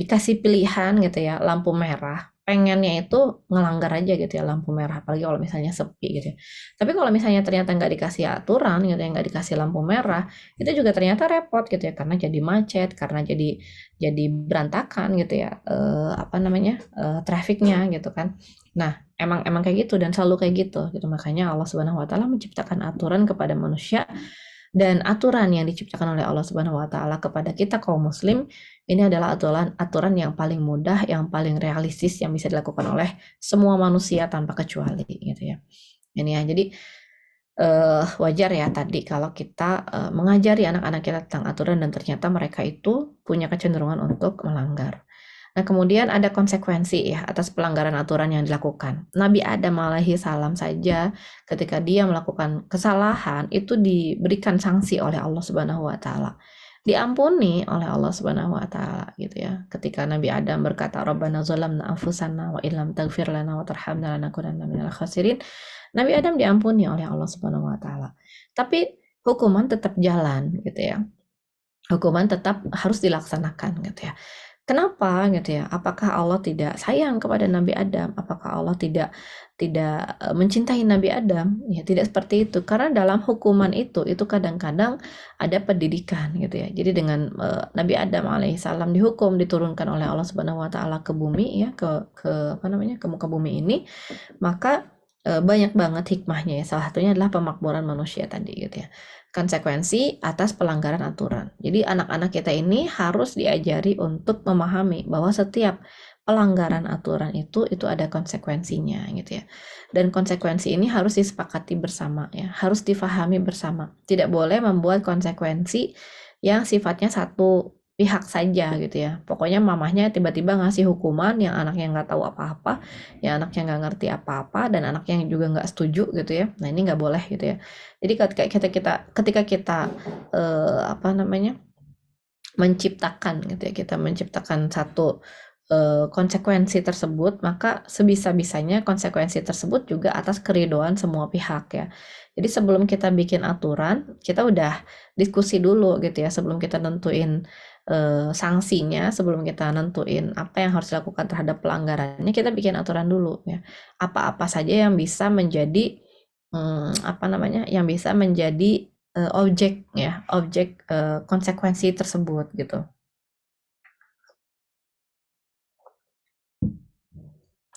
dikasih pilihan gitu ya, lampu merah, pengennya itu ngelanggar aja gitu ya lampu merah, apalagi kalau misalnya sepi gitu ya. Tapi kalau misalnya ternyata nggak dikasih aturan gitu ya, nggak dikasih lampu merah, itu juga ternyata repot gitu ya, karena jadi macet, karena jadi berantakan gitu ya, trafiknya gitu kan. Nah emang kayak gitu dan selalu kayak gitu. Makanya Allah Subhanahu Wa Taala menciptakan aturan kepada manusia Dan aturan yang diciptakan oleh Allah Subhanahu wa taala kepada kita kaum muslim ini adalah aturan yang paling mudah, yang paling realistis yang bisa dilakukan oleh semua manusia tanpa kecuali gitu ya. Ini ya. Jadi wajar ya tadi kalau kita mengajari anak-anak kita tentang aturan dan ternyata mereka itu punya kecenderungan untuk melanggar. Nah, kemudian ada konsekuensi ya atas pelanggaran aturan yang dilakukan. Nabi Adam alaihi salam saja ketika dia melakukan kesalahan itu diberikan sanksi oleh Allah Subhanahu wa taala. Diampuni oleh Allah Subhanahu wa taala gitu ya. Ketika Nabi Adam berkata Rabbana zalamna anfusana wa illam taghfir lana wa tarhamna lanakunanna minal khasirin. Nabi Adam diampuni oleh Allah Subhanahu wa taala. Tapi hukuman tetap jalan gitu ya. Hukuman tetap harus dilaksanakan gitu ya. Kenapa gitu ya? Apakah Allah tidak sayang kepada Nabi Adam? Apakah Allah tidak mencintai Nabi Adam? Ya, tidak seperti itu. Karena dalam hukuman itu kadang-kadang ada pendidikan gitu ya. Jadi dengan Nabi Adam alaihissalam dihukum, diturunkan oleh Allah Subhanahu wa taala ke bumi ya, ke muka bumi ini, maka banyak banget hikmahnya ya. Salah satunya adalah pemakmuran manusia tadi gitu ya. Konsekuensi atas pelanggaran aturan. Jadi anak-anak kita ini harus diajari untuk memahami bahwa setiap pelanggaran aturan itu ada konsekuensinya gitu ya. Dan konsekuensi ini harus disepakati bersama ya, harus difahami bersama. Tidak boleh membuat konsekuensi yang sifatnya satu pihak saja gitu ya. Pokoknya mamahnya tiba-tiba ngasih hukuman yang anaknya nggak tahu apa-apa, yang anaknya nggak ngerti apa-apa, dan anaknya juga nggak setuju gitu ya. Nah ini nggak boleh gitu ya. Jadi ketika kita menciptakan gitu ya, kita menciptakan satu konsekuensi tersebut, maka sebisa-bisanya konsekuensi tersebut juga atas keridhaan semua pihak ya. Jadi sebelum kita bikin aturan, kita udah diskusi dulu gitu ya, sebelum kita nentuin sanksinya, sebelum kita nentuin apa yang harus dilakukan terhadap pelanggarannya, kita bikin aturan dulu ya. Apa-apa saja yang bisa menjadi yang bisa menjadi objek konsekuensi tersebut gitu.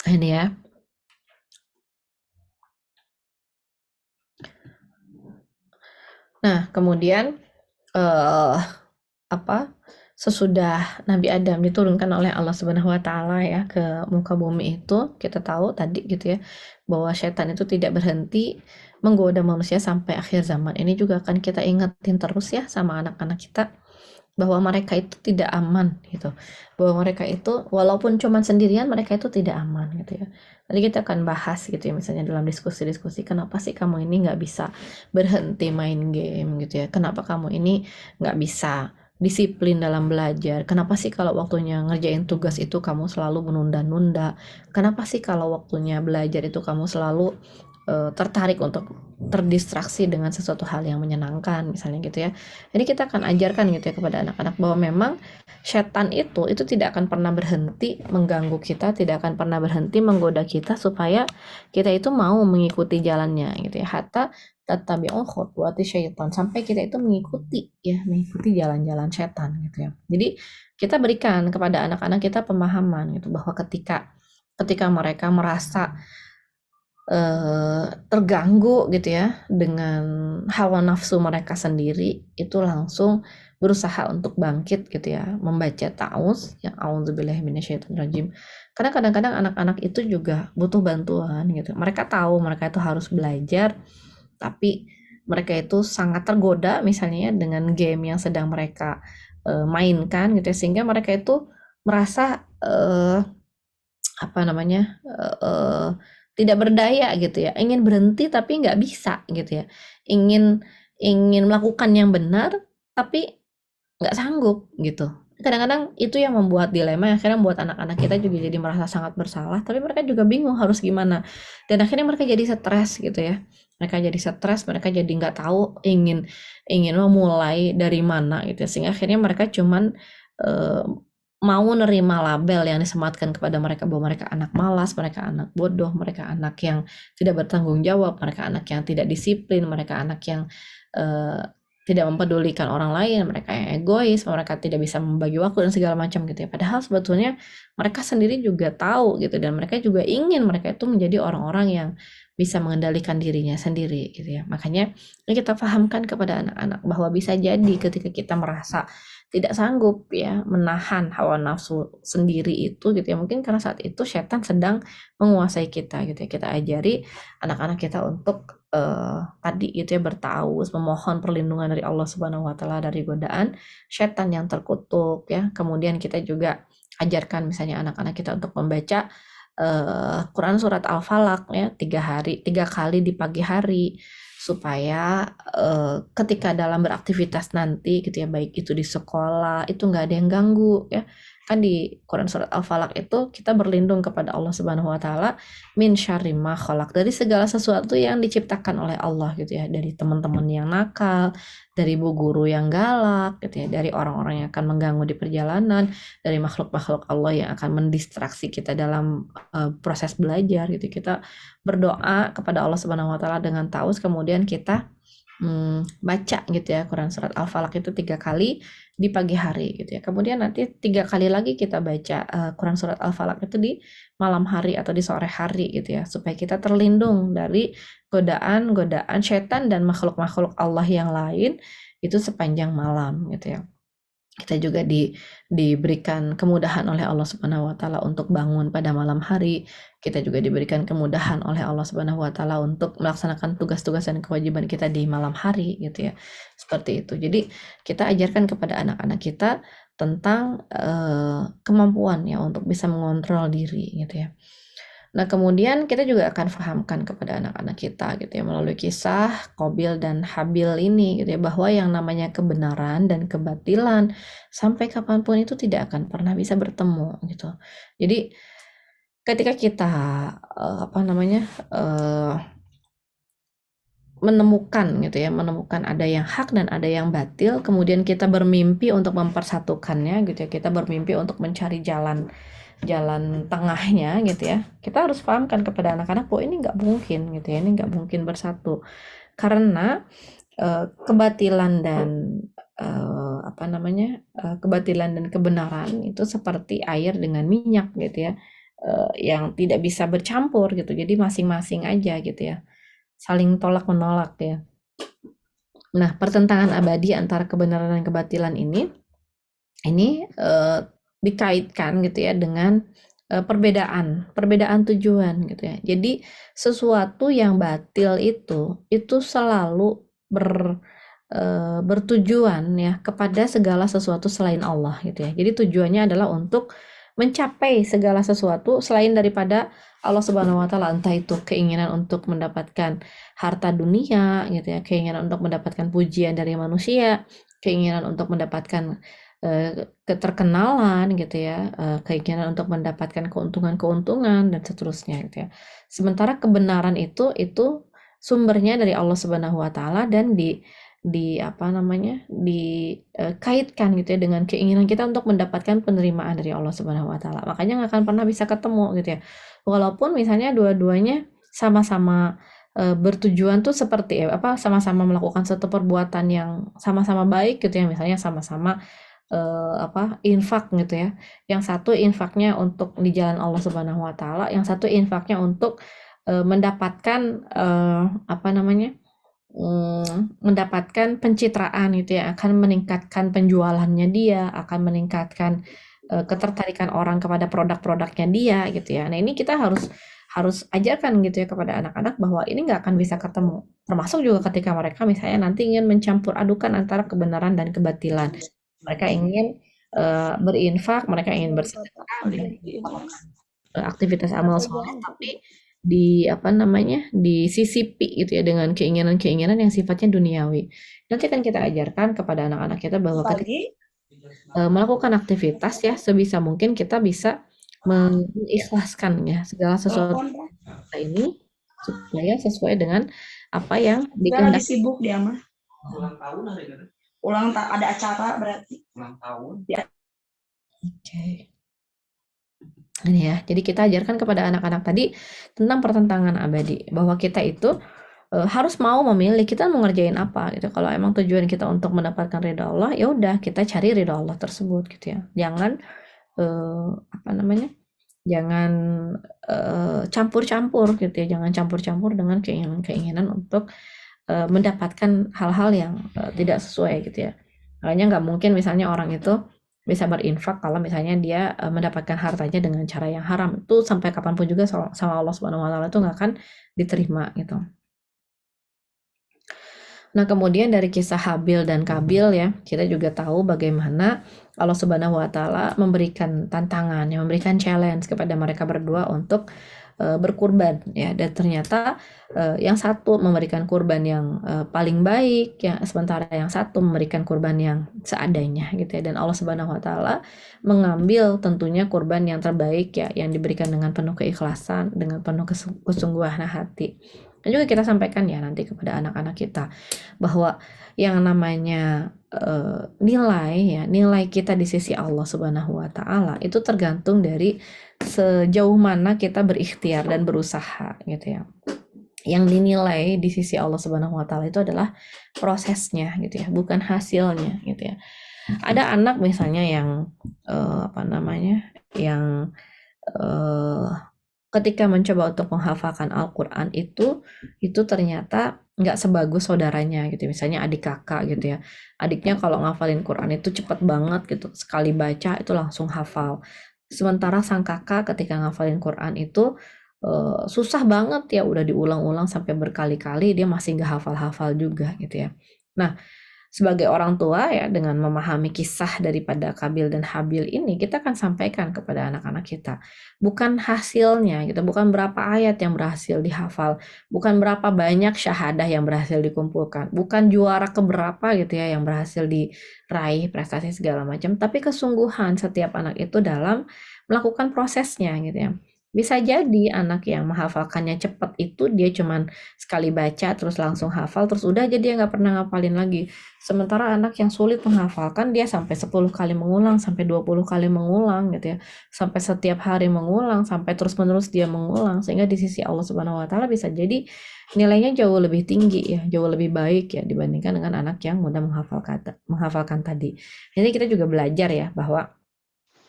Ini ya. Nah, kemudian sesudah Nabi Adam diturunkan oleh Allah Subhanahu wa taala ya ke muka bumi itu, kita tahu tadi gitu ya, bahwa setan itu tidak berhenti menggoda manusia sampai akhir zaman. Ini juga akan kita ingetin terus ya sama anak-anak kita bahwa mereka itu tidak aman gitu. Bahwa mereka itu walaupun cuma sendirian, mereka itu tidak aman gitu ya. Nanti kita akan bahas gitu ya, misalnya dalam diskusi-diskusi, kenapa sih kamu ini nggak bisa berhenti main game gitu ya, kenapa kamu ini nggak bisa disiplin dalam belajar, kenapa sih kalau waktunya ngerjain tugas itu kamu selalu menunda-nunda, kenapa sih kalau waktunya belajar itu kamu selalu tertarik untuk terdistraksi dengan sesuatu hal yang menyenangkan misalnya gitu ya. Jadi kita akan ajarkan gitu ya kepada anak-anak bahwa memang setan itu tidak akan pernah berhenti mengganggu kita, tidak akan pernah berhenti menggoda kita supaya kita itu mau mengikuti jalannya gitu ya. Hatta tattabi'u khutuwati syaitan, sampai kita itu mengikuti jalan-jalan setan gitu ya. Jadi kita berikan kepada anak-anak kita pemahaman gitu bahwa ketika mereka merasa terganggu gitu ya dengan hawa nafsu mereka sendiri, itu langsung berusaha untuk bangkit gitu ya, membaca ta'awuz yang a'udzubillahi minasyaitonirrajim. Karena kadang-kadang anak-anak itu juga butuh bantuan gitu. Mereka tahu mereka itu harus belajar, tapi mereka itu sangat tergoda misalnya dengan game yang sedang mereka mainkan gitu ya, sehingga mereka itu merasa tidak berdaya gitu ya, ingin berhenti tapi nggak bisa gitu ya, ingin melakukan yang benar tapi nggak sanggup gitu. Kadang-kadang itu yang membuat dilema, yang akhirnya membuat anak-anak kita juga jadi merasa sangat bersalah, tapi mereka juga bingung harus gimana, dan akhirnya mereka jadi stres gitu ya, mereka jadi nggak tahu ingin memulai dari mana gitu ya, sehingga akhirnya mereka cuman mau nerima label yang disematkan kepada mereka bahwa mereka anak malas, mereka anak bodoh, mereka anak yang tidak bertanggung jawab, mereka anak yang tidak disiplin, mereka anak yang tidak mempedulikan orang lain, mereka yang egois, mereka tidak bisa membagi waktu dan segala macam gitu ya. Padahal sebetulnya mereka sendiri juga tahu gitu, dan mereka juga ingin mereka itu menjadi orang-orang yang bisa mengendalikan dirinya sendiri gitu ya. Makanya ini kita pahamkan kepada anak-anak bahwa bisa jadi ketika kita merasa tidak sanggup ya menahan hawa nafsu sendiri itu gitu ya, mungkin karena saat itu setan sedang menguasai kita gitu ya. Kita ajari anak-anak kita untuk tadi gitu ya, bertaus, memohon perlindungan dari Allah Subhanahu wa taala dari godaan setan yang terkutuk ya. Kemudian kita juga ajarkan misalnya anak-anak kita untuk membaca Quran surat Al-Falaq ya 3 kali di pagi hari, supaya ketika dalam beraktivitas nanti gitu ya, baik itu di sekolah itu nggak ada yang ganggu ya. Kan di Quran surat Al-Falaq itu kita berlindung kepada Allah Subhanahu wa taala min syarri ma khalaq, dari segala sesuatu yang diciptakan oleh Allah gitu ya, dari teman-teman yang nakal, dari bu guru yang galak gitu ya, dari orang-orang yang akan mengganggu di perjalanan, dari makhluk-makhluk Allah yang akan mendistraksi kita dalam proses belajar gitu. Kita berdoa kepada Allah Subhanahu wa taala dengan taus, kemudian kita baca gitu ya Quran surat Al-Falaq itu 3 kali di pagi hari gitu ya. Kemudian nanti 3 kali lagi kita baca Quran surat Al-Falaq itu di malam hari atau di sore hari gitu ya, supaya kita terlindung dari godaan-godaan setan dan makhluk-makhluk Allah yang lain itu sepanjang malam gitu ya. Kita juga diberikan kemudahan oleh Allah Subhanahu wa taala untuk bangun pada malam hari. Kita juga diberikan kemudahan oleh Allah Subhanahu wa taala untuk melaksanakan tugas-tugas dan kewajiban kita di malam hari gitu ya. Seperti itu. Jadi kita ajarkan kepada anak-anak kita tentang kemampuan ya untuk bisa mengontrol diri gitu ya. Nah, kemudian kita juga akan fahamkan kepada anak-anak kita gitu ya, melalui kisah Qabil dan Habil ini gitu ya, bahwa yang namanya kebenaran dan kebatilan sampai kapanpun itu tidak akan pernah bisa bertemu gitu. Jadi ketika kita menemukan gitu ya, menemukan ada yang hak dan ada yang batil, kemudian kita bermimpi untuk mempersatukannya gitu ya, kita bermimpi untuk mencari jalan tengahnya gitu ya, kita harus pahamkan kepada anak-anak bahwa ini nggak mungkin gitu ya, ini nggak mungkin bersatu karena kebatilan dan kebatilan dan kebenaran itu seperti air dengan minyak gitu ya, yang tidak bisa bercampur gitu, jadi masing-masing aja gitu ya, saling tolak menolak ya. Nah, pertentangan abadi antara kebenaran dan kebatilan ini dikaitkan gitu ya dengan perbedaan tujuan gitu ya. Jadi sesuatu yang batil itu selalu bertujuan ya kepada segala sesuatu selain Allah gitu ya. Jadi tujuannya adalah untuk mencapai segala sesuatu selain daripada Allah Subhanahu wa taala, entah itu keinginan untuk mendapatkan harta dunia gitu ya, keinginan untuk mendapatkan pujian dari manusia, keinginan untuk mendapatkan keterkenalan gitu ya, keinginan untuk mendapatkan keuntungan dan seterusnya gitu ya. Sementara kebenaran itu sumbernya dari Allah Subhanahu wa taala dan dikaitkan gitu ya dengan keinginan kita untuk mendapatkan penerimaan dari Allah Subhanahu wa taala. Makanya nggak akan pernah bisa ketemu gitu ya. Walaupun misalnya dua-duanya sama-sama bertujuan tuh seperti sama-sama melakukan satu perbuatan yang sama-sama baik gitu ya, misalnya sama-sama infak gitu ya. Yang satu infaknya untuk di jalan Allah Subhanahu wa taala, yang satu infaknya untuk mendapatkan mendapatkan pencitraan gitu ya, akan meningkatkan penjualannya dia, akan meningkatkan ketertarikan orang kepada produk-produknya dia gitu ya. Nah, ini kita harus ajarkan gitu ya kepada anak-anak bahwa ini nggak akan bisa ketemu. Termasuk juga ketika mereka misalnya nanti ingin mencampur adukan antara kebenaran dan kebatilan. Mereka ingin berinfak, mereka ingin bersedekah, aktivitas amal soleh, tapi disisipi gitu ya dengan keinginan-keinginan yang sifatnya duniawi. Nanti kan kita ajarkan kepada anak-anak kita bahwa ketika melakukan aktivitas ya sebisa mungkin kita bisa mengikhlaskan ya segala sesuatu ini supaya sesuai dengan apa yang dikehendaki. Sibuk dia mah. Ulang tahun ada acara berarti. Ulang tahun. Ya. Oke. Ini ya, jadi kita ajarkan kepada anak-anak tadi tentang pertentangan abadi, bahwa kita itu harus mau memilih kita mau ngerjain apa gitu. Kalau emang tujuan kita untuk mendapatkan ridha Allah, ya udah kita cari ridha Allah tersebut gitu ya. Jangan jangan campur-campur gitu ya, jangan campur-campur dengan keinginan-keinginan untuk mendapatkan hal-hal yang tidak sesuai gitu ya. Makanya nggak mungkin misalnya orang itu bisa berinfak kalau misalnya dia mendapatkan hartanya dengan cara yang haram. Itu sampai kapanpun juga sama Allah Subhanahu wa taala itu nggak akan diterima gitu. Nah, kemudian dari kisah Habil dan Kabil ya, kita juga tahu bagaimana Allah Subhanahu wa taala memberikan tantangan, memberikan challenge kepada mereka berdua untuk berkurban ya, dan ternyata yang satu memberikan kurban yang paling baik ya, sementara yang satu memberikan kurban yang seadanya gitu ya, dan Allah Subhanahu wa taala mengambil tentunya kurban yang terbaik ya, yang diberikan dengan penuh keikhlasan, dengan penuh kesungguhan hati. Dan juga kita sampaikan ya nanti kepada anak-anak kita bahwa yang namanya nilai kita di sisi Allah Subhanahu wa taala itu tergantung dari sejauh mana kita berikhtiar dan berusaha gitu ya. Yang dinilai di sisi Allah Subhanahu wa taala itu adalah prosesnya gitu ya, bukan hasilnya gitu ya. Ada anak misalnya yang yang ketika mencoba untuk menghafalkan Al-Quran itu ternyata nggak sebagus saudaranya gitu. Misalnya adik kakak gitu ya. Adiknya kalau ngafalin Quran itu cepet banget gitu. Sekali baca itu langsung hafal. Sementara sang kakak ketika ngafalin Quran itu susah banget ya. Udah diulang-ulang sampai berkali-kali dia masih nggak hafal-hafal juga gitu ya. Nah, sebagai orang tua ya, dengan memahami kisah daripada Kabil dan Habil ini, kita akan sampaikan kepada anak-anak kita. Bukan hasilnya gitu, bukan berapa ayat yang berhasil dihafal, bukan berapa banyak syahadah yang berhasil dikumpulkan, bukan juara keberapa gitu ya yang berhasil diraih, prestasi segala macam, tapi kesungguhan setiap anak itu dalam melakukan prosesnya gitu ya. Bisa jadi anak yang menghafalkannya cepat itu dia cuman sekali baca terus langsung hafal terus udah aja dia nggak pernah ngapalin lagi. Sementara anak yang sulit menghafalkan dia sampai 10 kali mengulang, sampai 20 kali mengulang gitu ya. Sampai setiap hari mengulang, sampai terus-menerus dia mengulang sehingga di sisi Allah Subhanahu wa taala bisa jadi nilainya jauh lebih tinggi ya, jauh lebih baik ya dibandingkan dengan anak yang mudah menghafalkan tadi. Jadi kita juga belajar ya bahwa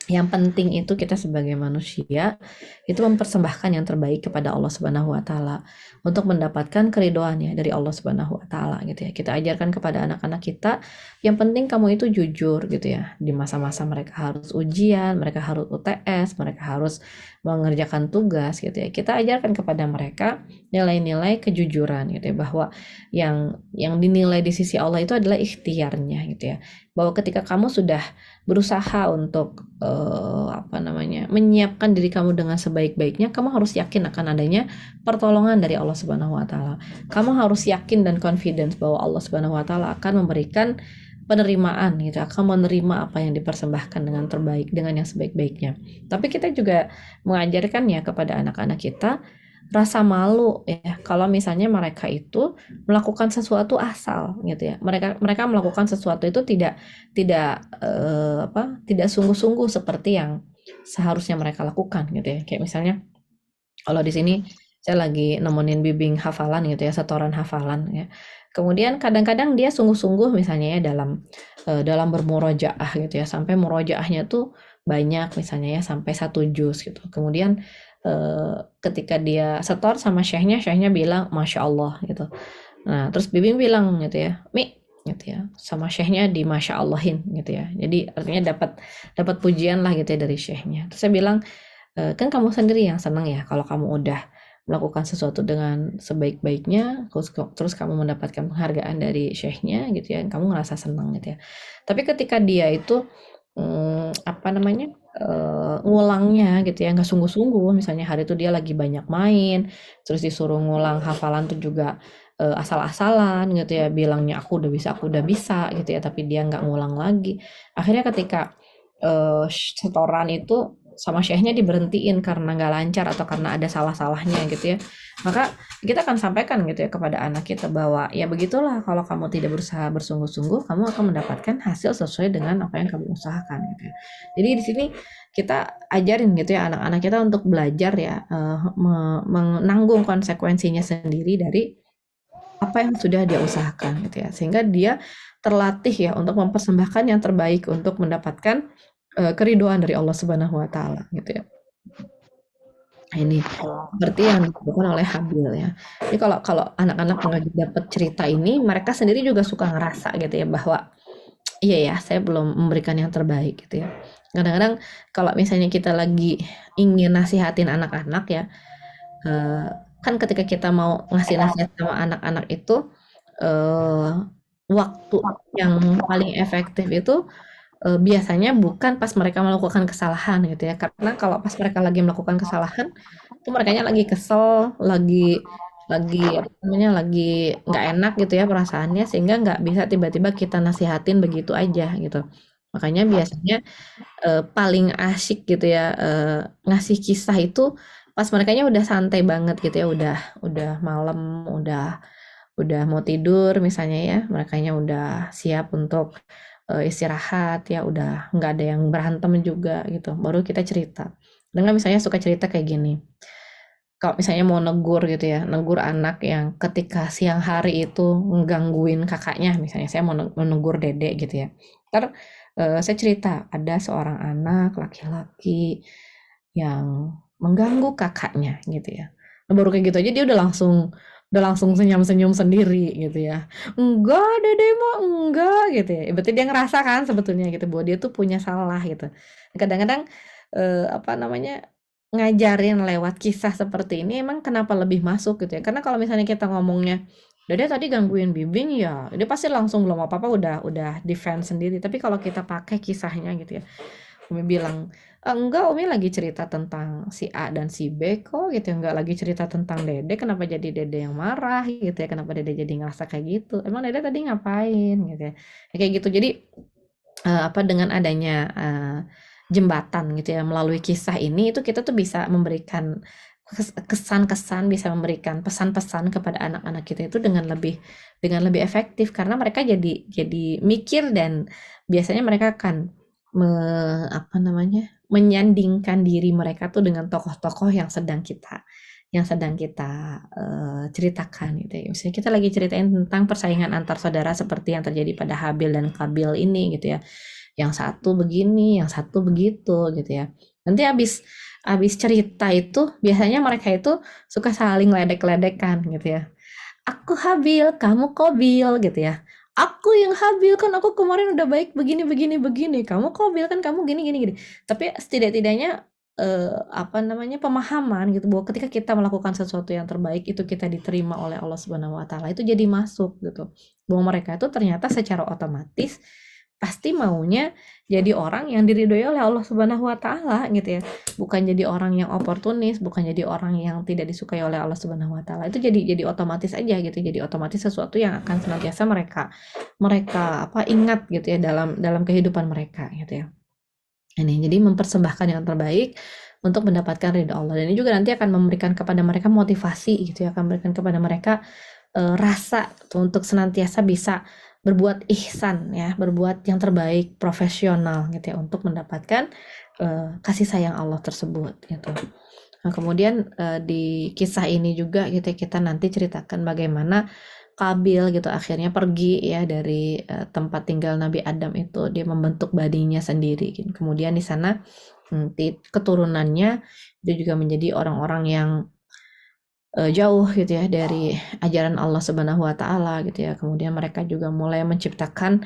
yang penting itu kita sebagai manusia itu mempersembahkan yang terbaik kepada Allah Subhanahu wa taala untuk mendapatkan keridhoannya dari Allah Subhanahu wa taala gitu ya. Kita ajarkan kepada anak-anak kita, yang penting kamu itu jujur gitu ya. Di masa-masa mereka harus ujian, mereka harus UTS, mereka harus mengerjakan tugas gitu ya. Kita ajarkan kepada mereka nilai-nilai kejujuran gitu ya, bahwa yang dinilai di sisi Allah itu adalah ikhtiarnya gitu ya. Bahwa ketika kamu sudah berusaha untuk menyiapkan diri kamu dengan sebaik-baiknya, kamu harus yakin akan adanya pertolongan dari Allah Subhanahu wa taala. Kamu harus yakin dan confidence bahwa Allah Subhanahu wa taala akan memberikan penerimaan gitu, akan menerima apa yang dipersembahkan dengan terbaik, dengan yang sebaik-baiknya. Tapi kita juga mengajarkan ya kepada anak-anak kita rasa malu ya kalau misalnya mereka itu melakukan sesuatu asal gitu ya. Mereka melakukan sesuatu itu tidak sungguh-sungguh seperti yang seharusnya mereka lakukan gitu ya. Kayak misalnya kalau di sini saya lagi nemenin bimbing hafalan gitu ya, setoran hafalan ya. Kemudian kadang-kadang dia sungguh-sungguh misalnya ya dalam bermurojaah gitu ya, sampai murojaahnya tuh banyak misalnya ya sampai 1 juz gitu. Kemudian ketika dia setor sama syekhnya bilang Masya Allah gitu. Nah terus bimbing bilang gitu ya, Mi gitu ya, sama syekhnya di Masya Allahin gitu ya. Jadi artinya dapat pujian lah gitu ya dari syekhnya. Terus saya bilang, kan kamu sendiri yang senang ya kalau kamu udah melakukan sesuatu dengan sebaik-baiknya, terus kamu mendapatkan penghargaan dari syekhnya gitu ya, kamu ngerasa senang gitu ya. Tapi ketika dia itu ngulangnya gitu ya, nggak sungguh-sungguh, misalnya hari itu dia lagi banyak main, terus disuruh ngulang hafalan tuh juga asal-asalan gitu ya, bilangnya aku udah bisa gitu ya, tapi dia nggak ngulang lagi. Akhirnya ketika setoran itu sama syekhnya diberhentiin karena nggak lancar atau karena ada salah-salahnya gitu ya, maka kita akan sampaikan gitu ya kepada anak kita bahwa ya begitulah, kalau kamu tidak berusaha bersungguh-sungguh, kamu akan mendapatkan hasil sesuai dengan apa yang kamu usahakan gitu ya. Jadi di sini kita ajarin gitu ya anak-anak kita untuk belajar ya menanggung konsekuensinya sendiri dari apa yang sudah dia usahakan gitu ya, sehingga dia terlatih ya untuk mempersembahkan yang terbaik untuk mendapatkan keridhaan dari Allah Subhanahu wa taala gitu ya. Nah, ini seperti yang dilakukan oleh Habil ya. Jadi kalau kalau anak-anak lagi dapat cerita ini, mereka sendiri juga suka ngerasa gitu ya bahwa iya ya, saya belum memberikan yang terbaik gitu ya. Kadang-kadang kalau misalnya kita lagi ingin nasihatin anak-anak ya, kan ketika kita mau ngasih nasihat sama anak-anak itu, eh, waktu yang paling efektif itu biasanya bukan pas mereka melakukan kesalahan gitu ya. Karena kalau pas mereka lagi melakukan kesalahan, itu merekanya lagi kesel, lagi apa namanya, lagi nggak enak gitu ya perasaannya, sehingga nggak bisa tiba-tiba kita nasihatin begitu aja gitu. Makanya biasanya paling asyik gitu ya ngasih kisah itu pas merekanya udah santai banget gitu ya, udah malam, udah mau tidur misalnya ya, merekanya udah siap untuk istirahat ya, udah nggak ada yang berantem juga gitu, baru kita cerita. Dengan misalnya suka cerita kayak gini, kalau misalnya mau negur gitu ya, negur anak yang ketika siang hari itu ngegangguin kakaknya, misalnya saya mau menegur dedek gitu ya. Ntar saya cerita ada seorang anak laki-laki yang mengganggu kakaknya gitu ya. Nah, baru kayak gitu aja dia udah langsung senyum-senyum sendiri gitu ya. Enggak, dede mah enggak gitu ya. Berarti dia ngerasa kan sebetulnya gitu bahwa dia tuh punya salah gitu. Kadang-kadang apa namanya, ngajarin lewat kisah seperti ini emang kenapa lebih masuk gitu ya. Karena kalau misalnya kita ngomongnya, Dede tadi gangguin Bibing ya, dia pasti langsung belum apa-apa udah defense sendiri. Tapi kalau kita pakai kisahnya gitu ya, Umi bilang, enggak, Umi lagi cerita tentang si A dan si B kok gitu ya, enggak lagi cerita tentang Dede, kenapa jadi Dede yang marah gitu ya, kenapa Dede jadi ngerasa kayak gitu, emang Dede tadi ngapain gitu ya, kayak gitu. Jadi apa, dengan adanya jembatan gitu ya melalui kisah ini, itu kita tuh bisa memberikan kesan-kesan, bisa memberikan pesan-pesan kepada anak-anak kita itu dengan lebih efektif, karena mereka jadi mikir, dan biasanya mereka akan apa namanya, menyandingkan diri mereka tuh dengan tokoh-tokoh yang sedang kita ceritakan gitu ya. Misalnya kita lagi ceritain tentang persaingan antar saudara seperti yang terjadi pada Habil dan Kabil ini gitu ya. Yang satu begini, yang satu begitu gitu ya. Nanti habis cerita itu biasanya mereka itu suka saling ledek-ledekan gitu ya. Aku Habil, kamu Kobil gitu ya. Aku yang Habil, kan aku kemarin udah baik begini begini begini. Kamu Kobil, kan kamu gini gini gini. Tapi setidak-tidaknya apa namanya, pemahaman gitu bahwa ketika kita melakukan sesuatu yang terbaik itu kita diterima oleh Allah Subhanahu wa taala, itu jadi masuk gitu. Bahwa mereka itu ternyata secara otomatis pasti maunya jadi orang yang diridhoi oleh Allah Subhanahu wa taala gitu ya. Bukan jadi orang yang oportunis, bukan jadi orang yang tidak disukai oleh Allah Subhanahu wa taala. Itu jadi otomatis aja gitu. Jadi otomatis sesuatu yang akan senantiasa mereka apa, ingat gitu ya dalam kehidupan mereka gitu ya. Ini jadi mempersembahkan yang terbaik untuk mendapatkan ridha Allah, dan ini juga nanti akan memberikan kepada mereka motivasi gitu ya, akan memberikan kepada mereka rasa untuk senantiasa bisa berbuat ihsan ya, berbuat yang terbaik, profesional gitu ya, untuk mendapatkan kasih sayang Allah tersebut gitu. Nah, kemudian di kisah ini juga gitu ya, kita nanti ceritakan bagaimana Kabil gitu akhirnya pergi ya dari tempat tinggal Nabi Adam itu, dia membentuk badinya sendiri gitu. Kemudian di sana keturunannya dia juga menjadi orang-orang yang jauh gitu ya dari ajaran Allah Subhanahu wa taala gitu ya. Kemudian mereka juga mulai menciptakan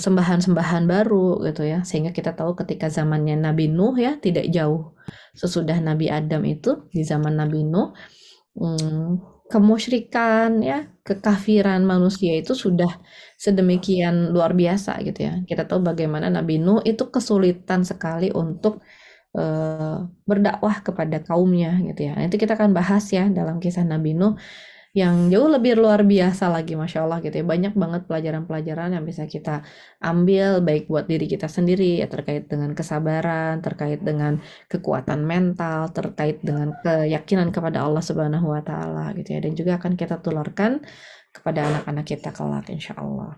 sembahan-sembahan baru gitu ya. Sehingga kita tahu ketika zamannya Nabi Nuh ya, tidak jauh sesudah Nabi Adam itu, di zaman Nabi Nuh, kemusyrikan ya, kekafiran manusia itu sudah sedemikian luar biasa gitu ya. Kita tahu bagaimana Nabi Nuh itu kesulitan sekali untuk berdakwah kepada kaumnya gitu ya. Nanti kita akan bahas ya dalam kisah Nabi Nuh yang jauh lebih luar biasa lagi, Masya Allah gitu ya. Banyak banget pelajaran-pelajaran yang bisa kita ambil, baik buat diri kita sendiri ya, terkait dengan kesabaran, terkait dengan kekuatan mental, terkait dengan keyakinan kepada Allah Subhanahu wa taala gitu ya, dan juga akan kita tularkan kepada anak-anak kita kelak insya Allah.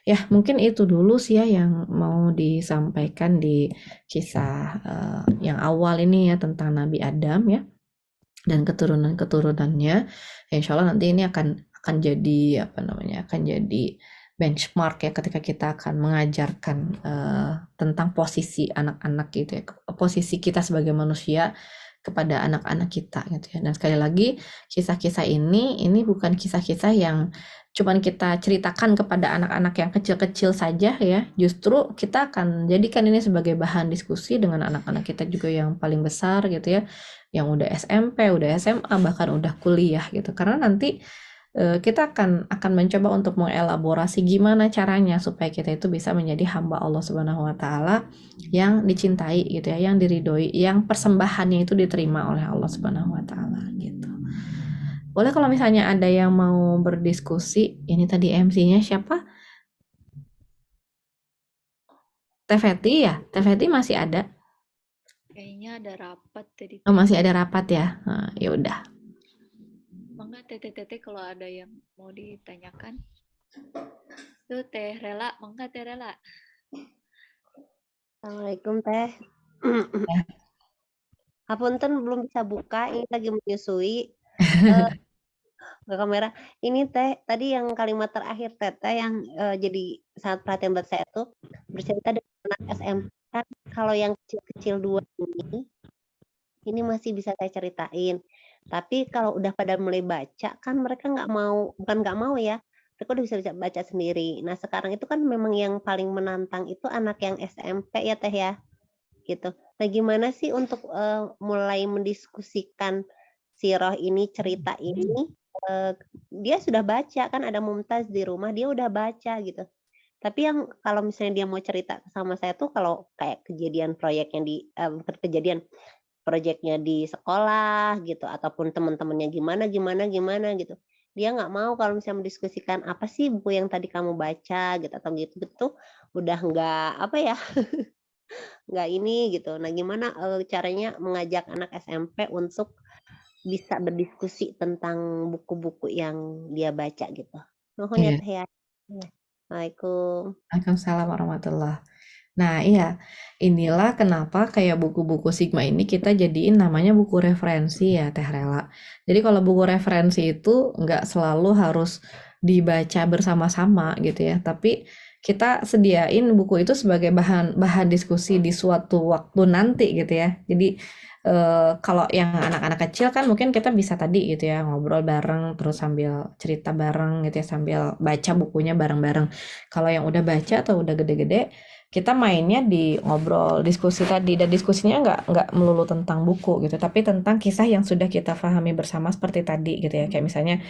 Ya, mungkin itu dulu sih ya yang mau disampaikan di kisah yang awal ini ya, tentang Nabi Adam ya dan keturunan-keturunannya. Ya, insya Allah nanti ini akan jadi apa namanya, akan jadi benchmark ya ketika kita akan mengajarkan tentang posisi anak-anak gitu ya, posisi kita sebagai manusia kepada anak-anak kita gitu ya. Dan sekali lagi kisah-kisah ini bukan kisah-kisah yang cuman kita ceritakan kepada anak-anak yang kecil-kecil saja ya. Justru kita akan jadikan ini sebagai bahan diskusi dengan anak-anak kita juga yang paling besar gitu ya, yang udah SMP, udah SMA, bahkan udah kuliah gitu. Karena nanti kita akan mencoba untuk mengelaborasi gimana caranya supaya kita itu bisa menjadi hamba Allah Subhanahu wa taala yang dicintai gitu ya, yang diridhoi, yang persembahannya itu diterima oleh Allah Subhanahu wa taala gitu. Boleh kalau misalnya ada yang mau berdiskusi, ini tadi MC-nya siapa? Teh Feti ya? Teh Feti masih ada? Kayaknya ada rapat tadi. Oh, masih ada rapat ya? Nah, ya udah. Mangga Tete kalau ada yang mau ditanyakan. Tuh Teh Rela, mangga Teh Rela. Assalamualaikum Teh. Hapunten belum bisa buka, ini lagi menyusui. Ke kamera. Ini Teh, tadi yang kalimat terakhir Teteh yang jadi sangat perhatian buat saya tuh bercerita dengan anak SMP. Kan kalau yang kecil-kecil 2 ini masih bisa saya ceritain. Tapi kalau udah pada mulai baca kan mereka bukan nggak mau ya, mereka udah bisa baca sendiri. Nah sekarang itu kan memang yang paling menantang itu anak yang SMP ya Teh ya, gitu. Nah gimana sih untuk mulai mendiskusikan sirah ini, cerita ini, dia sudah baca kan, ada Mumtaz di rumah, dia udah baca gitu. Tapi yang kalau misalnya dia mau cerita sama saya tuh kalau kayak kejadian proyeknya bukan kejadian, proyeknya di sekolah gitu ataupun teman-temannya gimana gitu. Dia nggak mau kalau misalnya mendiskusikan apa sih buku yang tadi kamu baca gitu atau gitu udah nggak apa ya nggak ini gitu. Nah gimana caranya mengajak anak SMP untuk bisa berdiskusi tentang buku-buku yang dia baca gitu. Nuhun ya Iya. Teh ya. Assalamualaikum. Waalaikumsalam warahmatullahi. Nah, iya, inilah kenapa kayak buku-buku Sigma ini kita jadiin namanya buku referensi ya, Teh Rela. Jadi kalau buku referensi itu nggak selalu harus dibaca bersama-sama gitu ya, tapi kita sediain buku itu sebagai bahan diskusi di suatu waktu nanti gitu ya. Jadi kalau yang anak-anak kecil kan mungkin kita bisa tadi gitu ya ngobrol bareng terus sambil cerita bareng gitu ya sambil baca bukunya bareng-bareng. Kalau yang udah baca atau udah gede-gede kita mainnya di ngobrol diskusi tadi dan diskusinya nggak melulu tentang buku gitu tapi tentang kisah yang sudah kita pahami bersama seperti tadi gitu ya kayak misalnya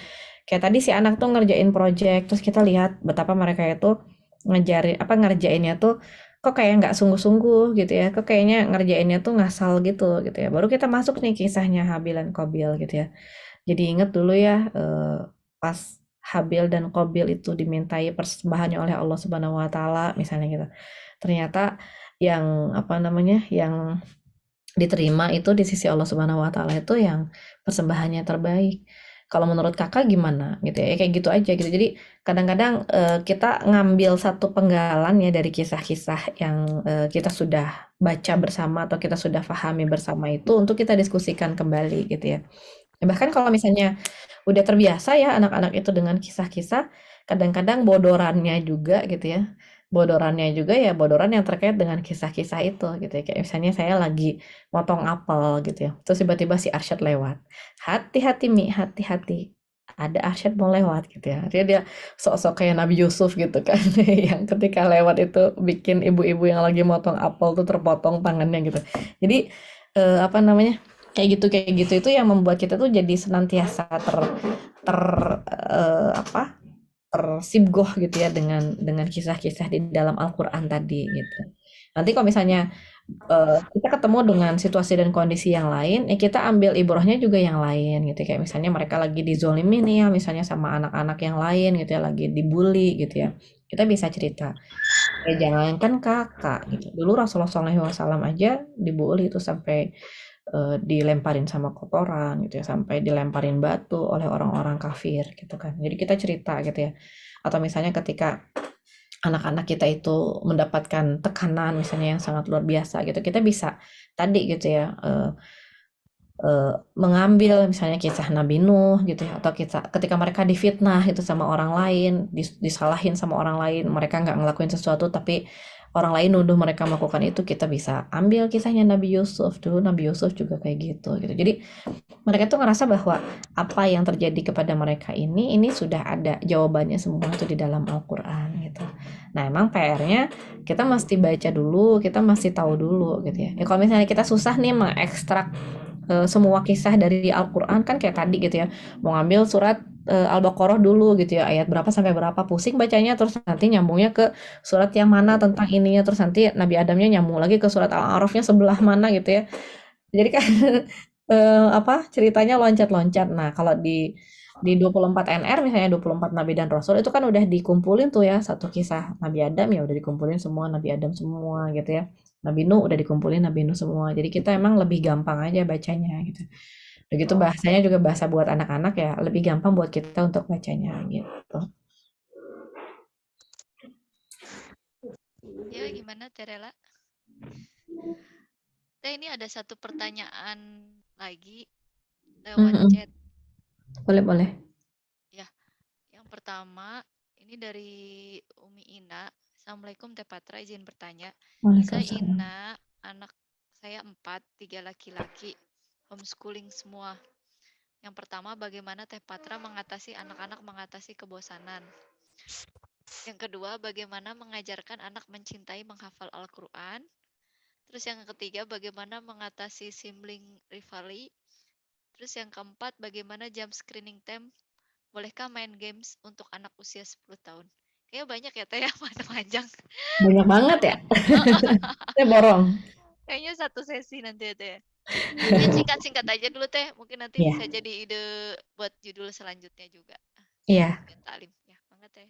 kayak tadi si anak tuh ngerjain project terus kita lihat betapa mereka itu ngerjainnya tuh kok kayak nggak sungguh-sungguh gitu ya kok kayaknya ngerjainnya tuh ngasal gitu ya baru kita masuk nih kisahnya Habil dan Qabil gitu ya jadi inget dulu ya pas Habil dan Qabil itu dimintai persembahannya oleh Allah Subhanahu wa taala misalnya gitu. Ternyata yang yang diterima itu di sisi Allah Subhanahu wa taala itu yang persembahannya terbaik. Kalau menurut Kakak gimana gitu ya? Kayak gitu aja gitu. Jadi kadang-kadang kita ngambil satu penggalan ya dari kisah-kisah yang kita sudah baca bersama atau kita sudah pahami bersama itu untuk kita diskusikan kembali gitu ya. Bahkan kalau misalnya udah terbiasa ya anak-anak itu dengan kisah-kisah, kadang-kadang bodorannya juga gitu ya. Bodorannya juga ya bodoran yang terkait dengan kisah-kisah itu gitu ya. Kayak misalnya saya lagi motong apel gitu ya. Terus tiba-tiba si Arsyad lewat. Hati-hati Mi, hati-hati. Ada Arsyad mau lewat gitu ya. Dia sok-sok kayak Nabi Yusuf gitu kan. Yang ketika lewat itu bikin ibu-ibu yang lagi motong apel tuh terpotong tangannya gitu. Jadi kayak gitu itu yang membuat kita tuh jadi senantiasa tersibgoh gitu ya dengan kisah-kisah di dalam Al-Qur'an tadi gitu. Nanti kalau misalnya kita ketemu dengan situasi dan kondisi yang lain, ya kita ambil ibrahnya juga yang lain gitu kayak misalnya mereka lagi dizolimi nih ya misalnya sama anak-anak yang lain gitu ya lagi dibully gitu ya. Kita bisa cerita. Ya jangankan kakak gitu. Dulu Rasulullah SAW aja dibully itu sampai dilemparin sama kotoran gitu ya sampai dilemparin batu oleh orang-orang kafir gitu kan jadi kita cerita gitu ya atau misalnya ketika anak-anak kita itu mendapatkan tekanan misalnya yang sangat luar biasa gitu kita bisa tadi gitu ya mengambil misalnya kisah Nabi Nuh gitu ya atau ketika mereka difitnah itu sama orang lain disalahin sama orang lain mereka nggak ngelakuin sesuatu tapi orang lain nuduh mereka melakukan itu, kita bisa ambil kisahnya Nabi Yusuf. Dulu Nabi Yusuf juga kayak gitu. Jadi mereka tuh ngerasa bahwa apa yang terjadi kepada mereka ini sudah ada jawabannya semua itu di dalam Al-Quran gitu. Nah emang PR-nya kita mesti baca dulu, kita mesti tahu dulu gitu ya. Kalau misalnya kita susah nih mengekstrak semua kisah dari Al-Quran, kan kayak tadi gitu ya, mau ngambil surat Al-Baqarah dulu gitu ya, ayat berapa sampai berapa, pusing bacanya, terus nanti nyambungnya ke surat yang mana tentang ininya, terus nanti Nabi Adamnya nyambung lagi ke surat Al-A'rafnya sebelah mana gitu ya. Jadi kan ceritanya loncat-loncat. Nah kalau di 24 NR misalnya 24 Nabi dan Rasul itu kan udah dikumpulin tuh ya, satu kisah Nabi Adam ya udah dikumpulin semua Nabi Adam semua gitu ya. Nabi Nuh udah dikumpulin Nabi Nuh semua. Jadi kita emang lebih gampang aja bacanya gitu. Begitu bahasanya juga bahasa buat anak-anak ya, lebih gampang buat kita untuk bacanya gitu. Ya, gimana Terela? Teh, ini ada satu pertanyaan lagi lewat chat. Boleh. Ya, yang pertama ini dari Umi Ina. Assalamualaikum Teh Patra, izin bertanya. Saya Ina, anak saya 4, 3 laki-laki, homeschooling semua. Yang pertama, bagaimana Teh Patra mengatasi anak-anak mengatasi kebosanan? Yang kedua, bagaimana mengajarkan anak mencintai menghafal Al-Quran? Terus yang ketiga, bagaimana mengatasi sibling rivalry? Terus yang keempat, bagaimana jam screening time? Bolehkah main games untuk anak usia 10 tahun? Kayaknya banyak ya Teh ya, panjang. Banyak banget ya. Saya borong. Kayaknya satu sesi nanti ya Teh. Mungkin singkat-singkat aja dulu Teh. Mungkin nanti bisa jadi ide buat judul selanjutnya juga. Iya. Talim ya, banget Teh.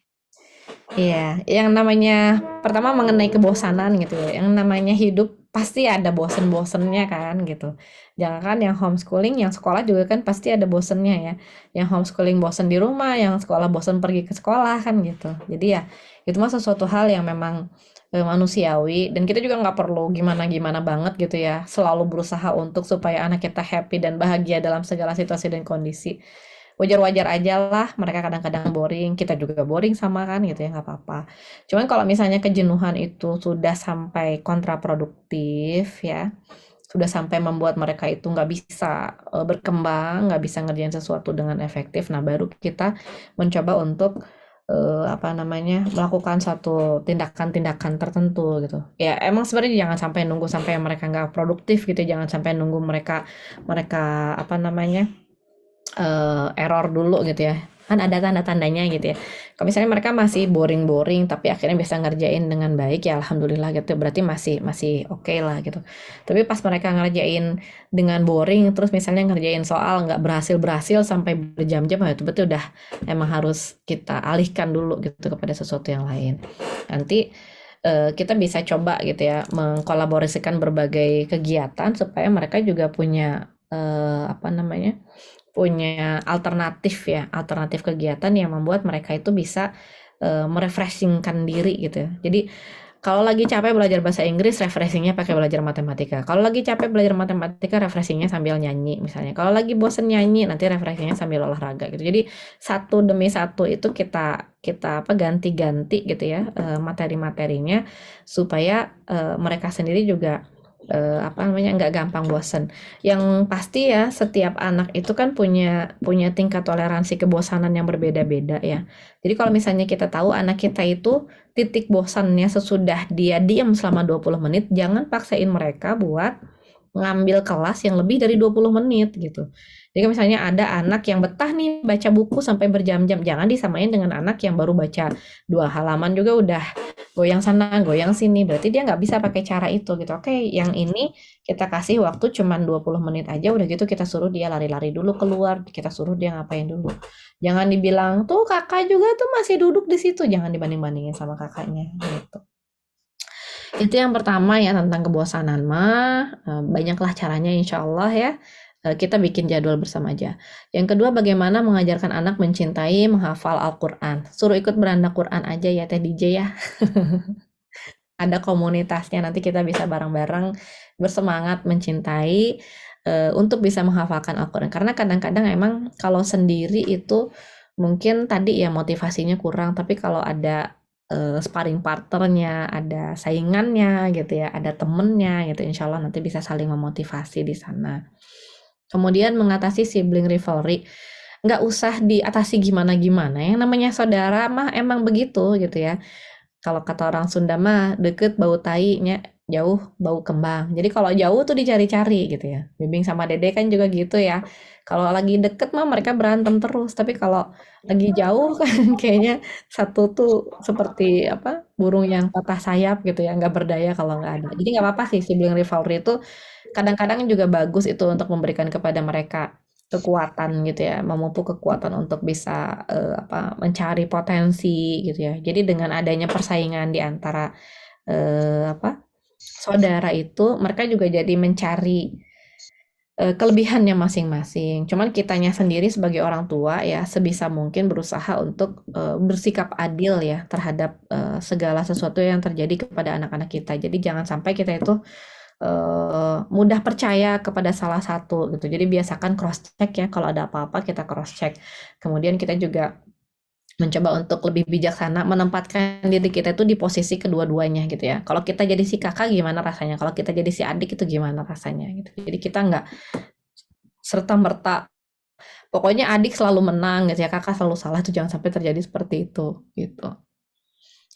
Iya, yang namanya pertama mengenai kebosanan gitu ya. Yang namanya hidup pasti ada bosen-bosennya kan gitu. Jangan yang homeschooling, yang sekolah juga kan pasti ada bosennya ya. Yang homeschooling bosen di rumah, yang sekolah bosen pergi ke sekolah kan gitu. Jadi ya itu mah sesuatu hal yang memang manusiawi, dan kita juga nggak perlu gimana-gimana banget gitu ya. Selalu berusaha untuk supaya anak kita happy dan bahagia dalam segala situasi dan kondisi. Wajar-wajar aja lah mereka kadang-kadang boring, kita juga boring sama kan gitu ya, nggak apa-apa. Cuman kalau misalnya kejenuhan itu sudah sampai kontraproduktif ya, sudah sampai membuat mereka itu nggak bisa berkembang, nggak bisa ngerjain sesuatu dengan efektif, nah baru kita mencoba untuk melakukan satu tindakan-tindakan tertentu gitu. Ya emang sebenarnya jangan sampai nunggu sampai mereka nggak produktif gitu, jangan sampai nunggu mereka error dulu gitu ya, kan ada tanda-tandanya gitu ya. Kalau misalnya mereka masih boring tapi akhirnya bisa ngerjain dengan baik ya alhamdulillah gitu, berarti masih oke lah gitu. Tapi pas mereka ngerjain dengan boring, terus misalnya ngerjain soal nggak berhasil sampai berjam-jam, itu betul udah emang harus kita alihkan dulu gitu kepada sesuatu yang lain. Nanti kita bisa coba gitu ya mengkolaborasikan berbagai kegiatan supaya mereka juga punya punya alternatif kegiatan yang membuat mereka itu bisa merefreshingkan diri gitu. Jadi kalau lagi capek belajar bahasa Inggris, refreshingnya pakai belajar matematika. Kalau lagi capek belajar matematika, refreshingnya sambil nyanyi misalnya. Kalau lagi bosen nyanyi, nanti refreshingnya sambil olahraga gitu. Jadi satu demi satu itu kita ganti-ganti gitu ya materi-materinya supaya mereka sendiri juga nggak gampang bosan. Yang pasti ya setiap anak itu kan punya tingkat toleransi kebosanan yang berbeda-beda ya. Jadi kalau misalnya kita tahu anak kita itu titik bosannya sesudah dia diam selama 20 menit, jangan paksain mereka buat ngambil kelas yang lebih dari 20 menit gitu. Jadi misalnya ada anak yang betah nih baca buku sampai berjam-jam, jangan disamain dengan anak yang baru baca 2 halaman juga udah goyang sana, goyang sini, berarti dia nggak bisa pakai cara itu gitu. Oke, yang ini kita kasih waktu cuman 20 menit aja, udah gitu kita suruh dia lari-lari dulu keluar, kita suruh dia ngapain dulu. Jangan dibilang, tuh kakak juga tuh masih duduk di situ, jangan dibanding-bandingin sama kakaknya gitu. Itu yang pertama ya tentang kebosanan mah, banyaklah caranya insya Allah ya. Kita bikin jadwal bersama aja. Yang kedua, bagaimana mengajarkan anak mencintai, menghafal Al-Quran. Suruh ikut beranda Quran aja ya Teh DJ ya. Ada komunitasnya, nanti kita bisa bareng-bareng bersemangat mencintai untuk bisa menghafalkan Al-Quran. Karena kadang-kadang emang kalau sendiri itu mungkin tadi ya motivasinya kurang, tapi kalau ada sparring partnernya, ada saingannya gitu ya, ada temennya gitu. Insya Allah nanti bisa saling memotivasi di sana. Kemudian mengatasi sibling rivalry, nggak usah diatasi gimana-gimana. Yang namanya saudara mah emang begitu gitu ya. Kalau kata orang Sunda mah deket bau tainya, jauh bau kembang. Jadi kalau jauh tuh dicari-cari gitu ya. Bibing sama Dede kan juga gitu ya. Kalau lagi deket mah mereka berantem terus. Tapi kalau lagi jauh kan kayaknya satu tuh seperti apa burung yang patah sayap gitu ya, nggak berdaya kalau nggak ada. Jadi nggak apa-apa sih sibling rivalry itu kadang-kadang juga bagus itu untuk memberikan kepada mereka kekuatan gitu ya, memupuk kekuatan untuk bisa apa mencari potensi gitu ya. Jadi dengan adanya persaingan di antara apa saudara itu, mereka juga jadi mencari kelebihannya masing-masing. Cuman kitanya sendiri sebagai orang tua ya sebisa mungkin berusaha untuk bersikap adil ya terhadap segala sesuatu yang terjadi kepada anak-anak kita. Jadi jangan sampai kita itu mudah percaya kepada salah satu gitu. Jadi biasakan cross check ya, kalau ada apa-apa kita cross check. Kemudian kita juga mencoba untuk lebih bijaksana menempatkan diri kita itu di posisi kedua-duanya gitu ya. Kalau kita jadi si kakak gimana rasanya? Kalau kita jadi si adik itu gimana rasanya gitu. Jadi kita nggak serta-merta pokoknya adik selalu menang gitu ya, kakak selalu salah, itu jangan sampai terjadi seperti itu gitu.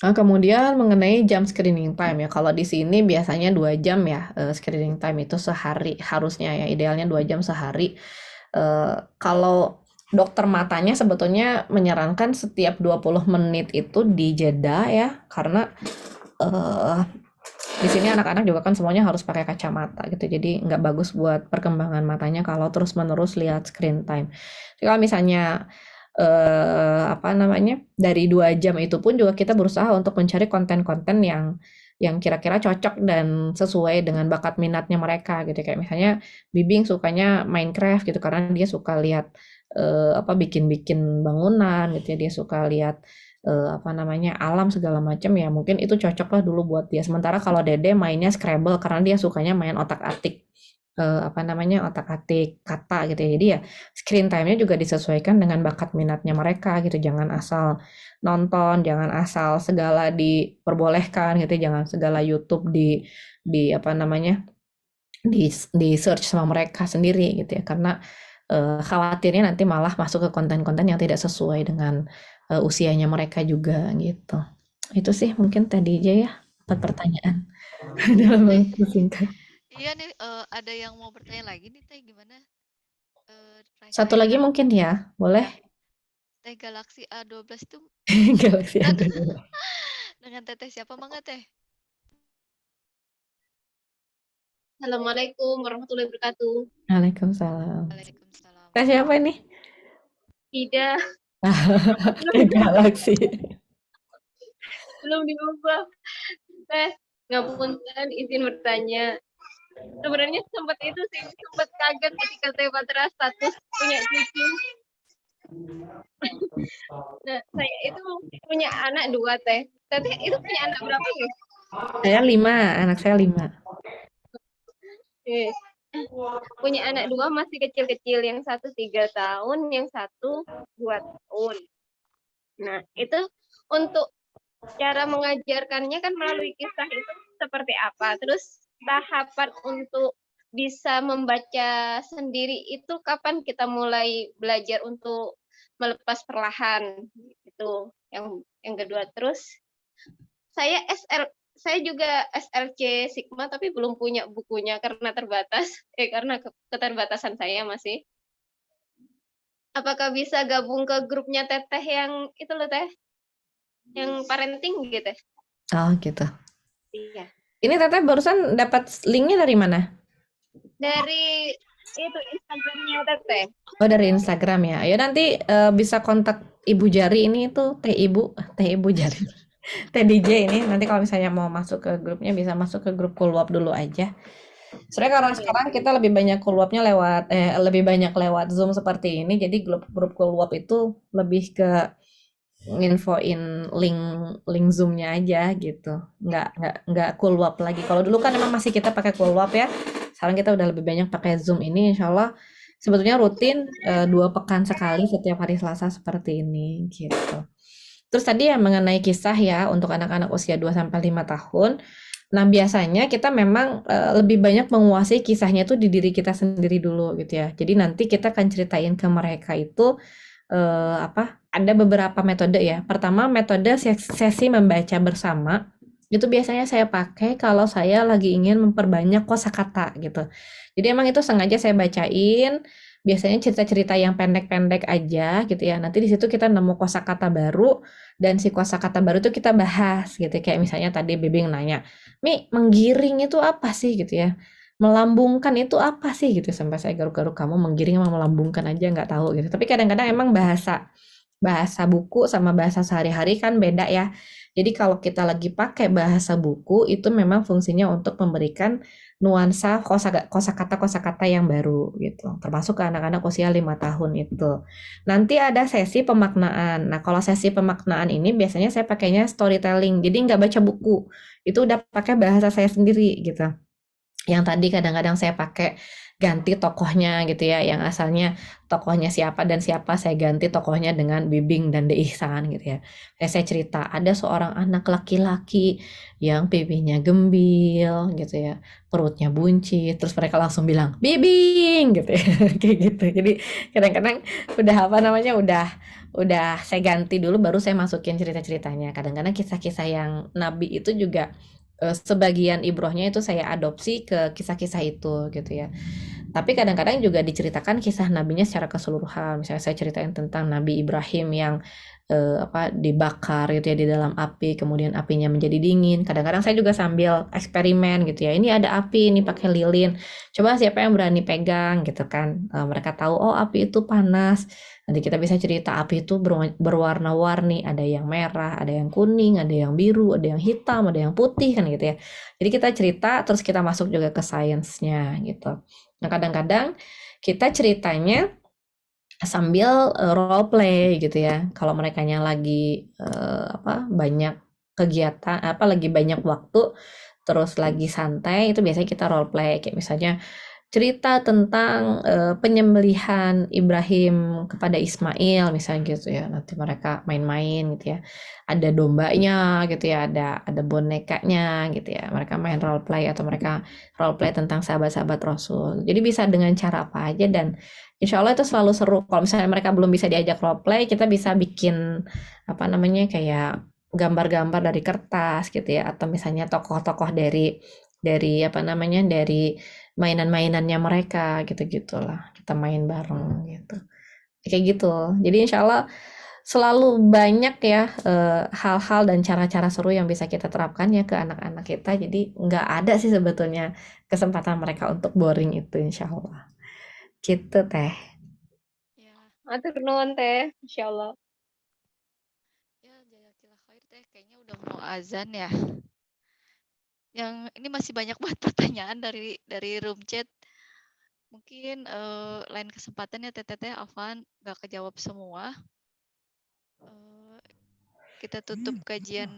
Nah, kemudian mengenai jam screening time ya, kalau di sini biasanya 2 jam ya screening time itu sehari harusnya ya, idealnya 2 jam sehari. Kalau dokter matanya sebetulnya menyarankan setiap 20 menit itu dijeda ya, karena di sini anak-anak juga kan semuanya harus pakai kacamata gitu, jadi nggak bagus buat perkembangan matanya kalau terus-menerus lihat screen time. Jadi kalau misalnya apa namanya dari 2 jam itu pun juga kita berusaha untuk mencari konten-konten yang kira-kira cocok dan sesuai dengan bakat minatnya mereka gitu. Kayak misalnya Bibing sukanya Minecraft gitu karena dia suka lihat apa bikin-bikin bangunan gitu ya, dia suka lihat apa namanya alam segala macam ya, mungkin itu cocok lah dulu buat dia. Sementara kalau Dede mainnya Scrabble karena dia sukanya main otak-atik apa namanya otak-atik kata gitu ya. Jadi ya screen time-nya juga disesuaikan dengan bakat minatnya mereka gitu. Jangan asal nonton, jangan asal segala diperbolehkan gitu, jangan segala YouTube di apa namanya di search sama mereka sendiri gitu ya. Karena khawatirnya nanti malah masuk ke konten-konten yang tidak sesuai dengan usianya mereka juga gitu. Itu sih mungkin tadi aja ya 4 pertanyaan dalam waktu singkat. Iya nih, ada yang mau bertanya lagi nih Teh, gimana? Satu lagi mungkin ya, boleh? Teh Galaxy A12 itu Galaxy A12. dengan Teteh siapa mangga Teh? Assalamualaikum warahmatullahi wabarakatuh. Waalaikumsalam. Waalaikumsalam. Teh siapa ini? Tidak. Galaxy. Belum diubah. Teh, ngapunten izin bertanya. Sebenarnya sempat itu sih, sempat kaget ketika Teh Patra status punya cucu. Nah, saya itu punya anak 2 Teh. Teh itu punya anak berapa ya? Saya 5, anak saya 5. Punya anak 2 masih kecil-kecil, yang satu 3 tahun, yang satu 2 tahun. Nah, itu untuk cara mengajarkannya kan melalui kisah itu seperti apa? Terus tahapan untuk bisa membaca sendiri itu kapan kita mulai belajar untuk melepas perlahan itu yang kedua. Terus saya juga SLC Sigma tapi belum punya bukunya karena terbatas karena keterbatasan saya masih. Apakah bisa gabung ke grupnya Teteh yang itu loh Teh, yang parenting gitu? Oh gitu. Iya. Ini Teteh barusan dapat linknya dari mana? Dari itu Instagramnya Teteh. Oh dari Instagram ya. Ayo nanti bisa kontak Ibu Jari ini tuh Teh Ibu Jari. Teh DJ ini nanti kalau misalnya mau masuk ke grupnya bisa masuk ke grup Kulwap dulu aja. Sebenarnya karena sekarang kita lebih banyak Kulwapnya lebih banyak lewat Zoom seperti ini, jadi grup Kulwap itu lebih ke nginfoin link Zoom-nya aja gitu. Nggak Kulwap lagi. Kalau dulu kan memang masih kita pakai Kulwap ya. Sekarang kita udah lebih banyak pakai Zoom ini, insya Allah sebetulnya rutin 2 pekan sekali setiap hari Selasa seperti ini gitu. Terus tadi ya mengenai kisah ya untuk anak-anak usia 2-5 tahun. Nah, biasanya kita memang lebih banyak menguasai kisahnya itu di diri kita sendiri dulu gitu ya. Jadi nanti kita akan ceritain ke mereka itu ada beberapa metode ya. Pertama, metode sesi membaca bersama. Itu biasanya saya pakai kalau saya lagi ingin memperbanyak kosakata gitu. Jadi emang itu sengaja saya bacain, biasanya cerita-cerita yang pendek-pendek aja gitu ya. Nanti di situ kita nemu kosakata baru dan si kosakata baru itu kita bahas gitu. Kayak misalnya tadi Bibing nanya, "Mi, menggiring itu apa sih?" gitu ya. Melambungkan itu apa sih gitu, sampai saya garuk-garuk, kamu menggiring sama melambungkan aja nggak tahu gitu. Tapi kadang-kadang emang bahasa buku sama bahasa sehari-hari kan beda ya. Jadi kalau kita lagi pakai bahasa buku itu memang fungsinya untuk memberikan nuansa kosakata yang baru gitu. Termasuk ke anak-anak usia 5 tahun itu. Nanti ada sesi pemaknaan. Nah, kalau sesi pemaknaan ini biasanya saya pakainya storytelling. Jadi nggak baca buku. Itu udah pakai bahasa saya sendiri gitu. Yang tadi kadang-kadang saya pakai ganti tokohnya gitu ya, yang asalnya tokohnya siapa dan siapa, saya ganti tokohnya dengan Bibing dan De Ihsan gitu ya. Saya cerita ada seorang anak laki-laki yang pipinya gembil gitu ya, perutnya buncit, terus mereka langsung bilang Bibing gitu ya. Kayak gitu. Jadi kadang-kadang udah saya ganti dulu baru saya masukin cerita-ceritanya. Kadang-kadang kisah-kisah yang Nabi itu juga sebagian ibrohnya itu saya adopsi ke kisah-kisah itu gitu ya. Tapi kadang-kadang juga diceritakan kisah nabinya secara keseluruhan. Misalnya saya ceritain tentang Nabi Ibrahim yang dibakar gitu ya di dalam api, kemudian apinya menjadi dingin. Kadang-kadang saya juga sambil eksperimen gitu ya. Ini ada api, ini pakai lilin. Coba siapa yang berani pegang gitu kan. Mereka tahu oh api itu panas. Nanti kita bisa cerita api itu berwarna-warni, ada yang merah, ada yang kuning, ada yang biru, ada yang hitam, ada yang putih kan gitu ya. Jadi kita cerita terus kita masuk juga ke sainsnya gitu. Nah, kadang-kadang kita ceritanya sambil role play gitu ya. Kalau merekanya lagi banyak kegiatan, lagi banyak waktu, terus lagi santai, itu biasanya kita role play kayak misalnya cerita tentang penyembelihan Ibrahim kepada Ismail misalnya gitu ya. Nanti mereka main-main gitu ya. Ada dombanya gitu ya, ada bonekanya gitu ya. Mereka main role play atau mereka role play tentang sahabat-sahabat Rasul. Jadi bisa dengan cara apa aja dan insya Allah itu selalu seru. Kalau misalnya mereka belum bisa diajak role play, kita bisa bikin kayak gambar-gambar dari kertas gitu ya, atau misalnya tokoh-tokoh dari mainan-mainannya mereka gitu-gitulah. Kita main bareng gitu. Kayak gitu. Jadi insya Allah selalu banyak ya hal-hal dan cara-cara seru yang bisa kita terapkan ya ke anak-anak kita. Jadi nggak ada sih sebetulnya kesempatan mereka untuk boring itu insya Allah. Gitu Teh. Ya, Matur nuwun Teh, insyaallah. ya jazakallah khair Teh. Kayaknya udah mau azan ya. Yang ini masih banyak banget pertanyaan dari room chat. Mungkin lain kesempatan ya Teteh Afan nggak kejawab semua. Kita tutup kajian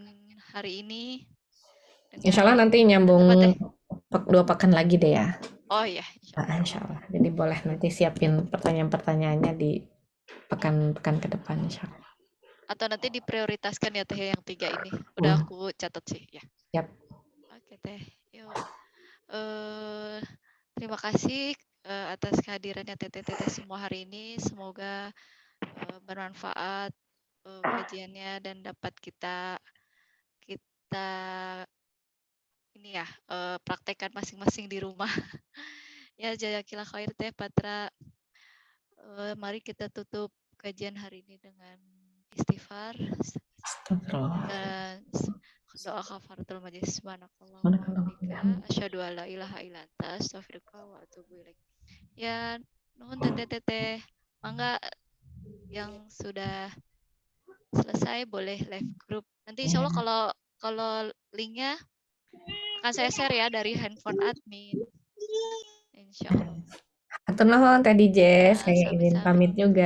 hari ini. Insya Allah nanti nyambung apa, Teh? 2 pekan lagi deh ya. Oh iya, Insya Allah. Jadi boleh nanti siapin pertanyaan-pertanyaannya di pekan-pekan ke depan insya Allah. Atau nanti diprioritaskan ya Teh yang 3 ini. Udah aku catat sih ya. Yap. Oke Teh. Yuk. Terima kasih atas kehadirannya Teteh semua hari ini. Semoga bermanfaat kajiannya dan dapat kita ini ya praktekkan masing-masing di rumah. Ya jazakallah khair Teh Patra. Mari kita tutup kajian hari ini dengan istighfar dan doa kafaratul majlis. Subhanakallahumma wa bihamdika asyhadu an la ilaha illa anta astaghfiruka wa atubu ilaik. Ya, nuhun Teteh. Mangga yang sudah selesai boleh live group. Nanti insya Allah kalau linknya akan saya share ya dari handphone admin. Insya Allah. Hatur nuhun Teh DJ, saya izin pamit juga.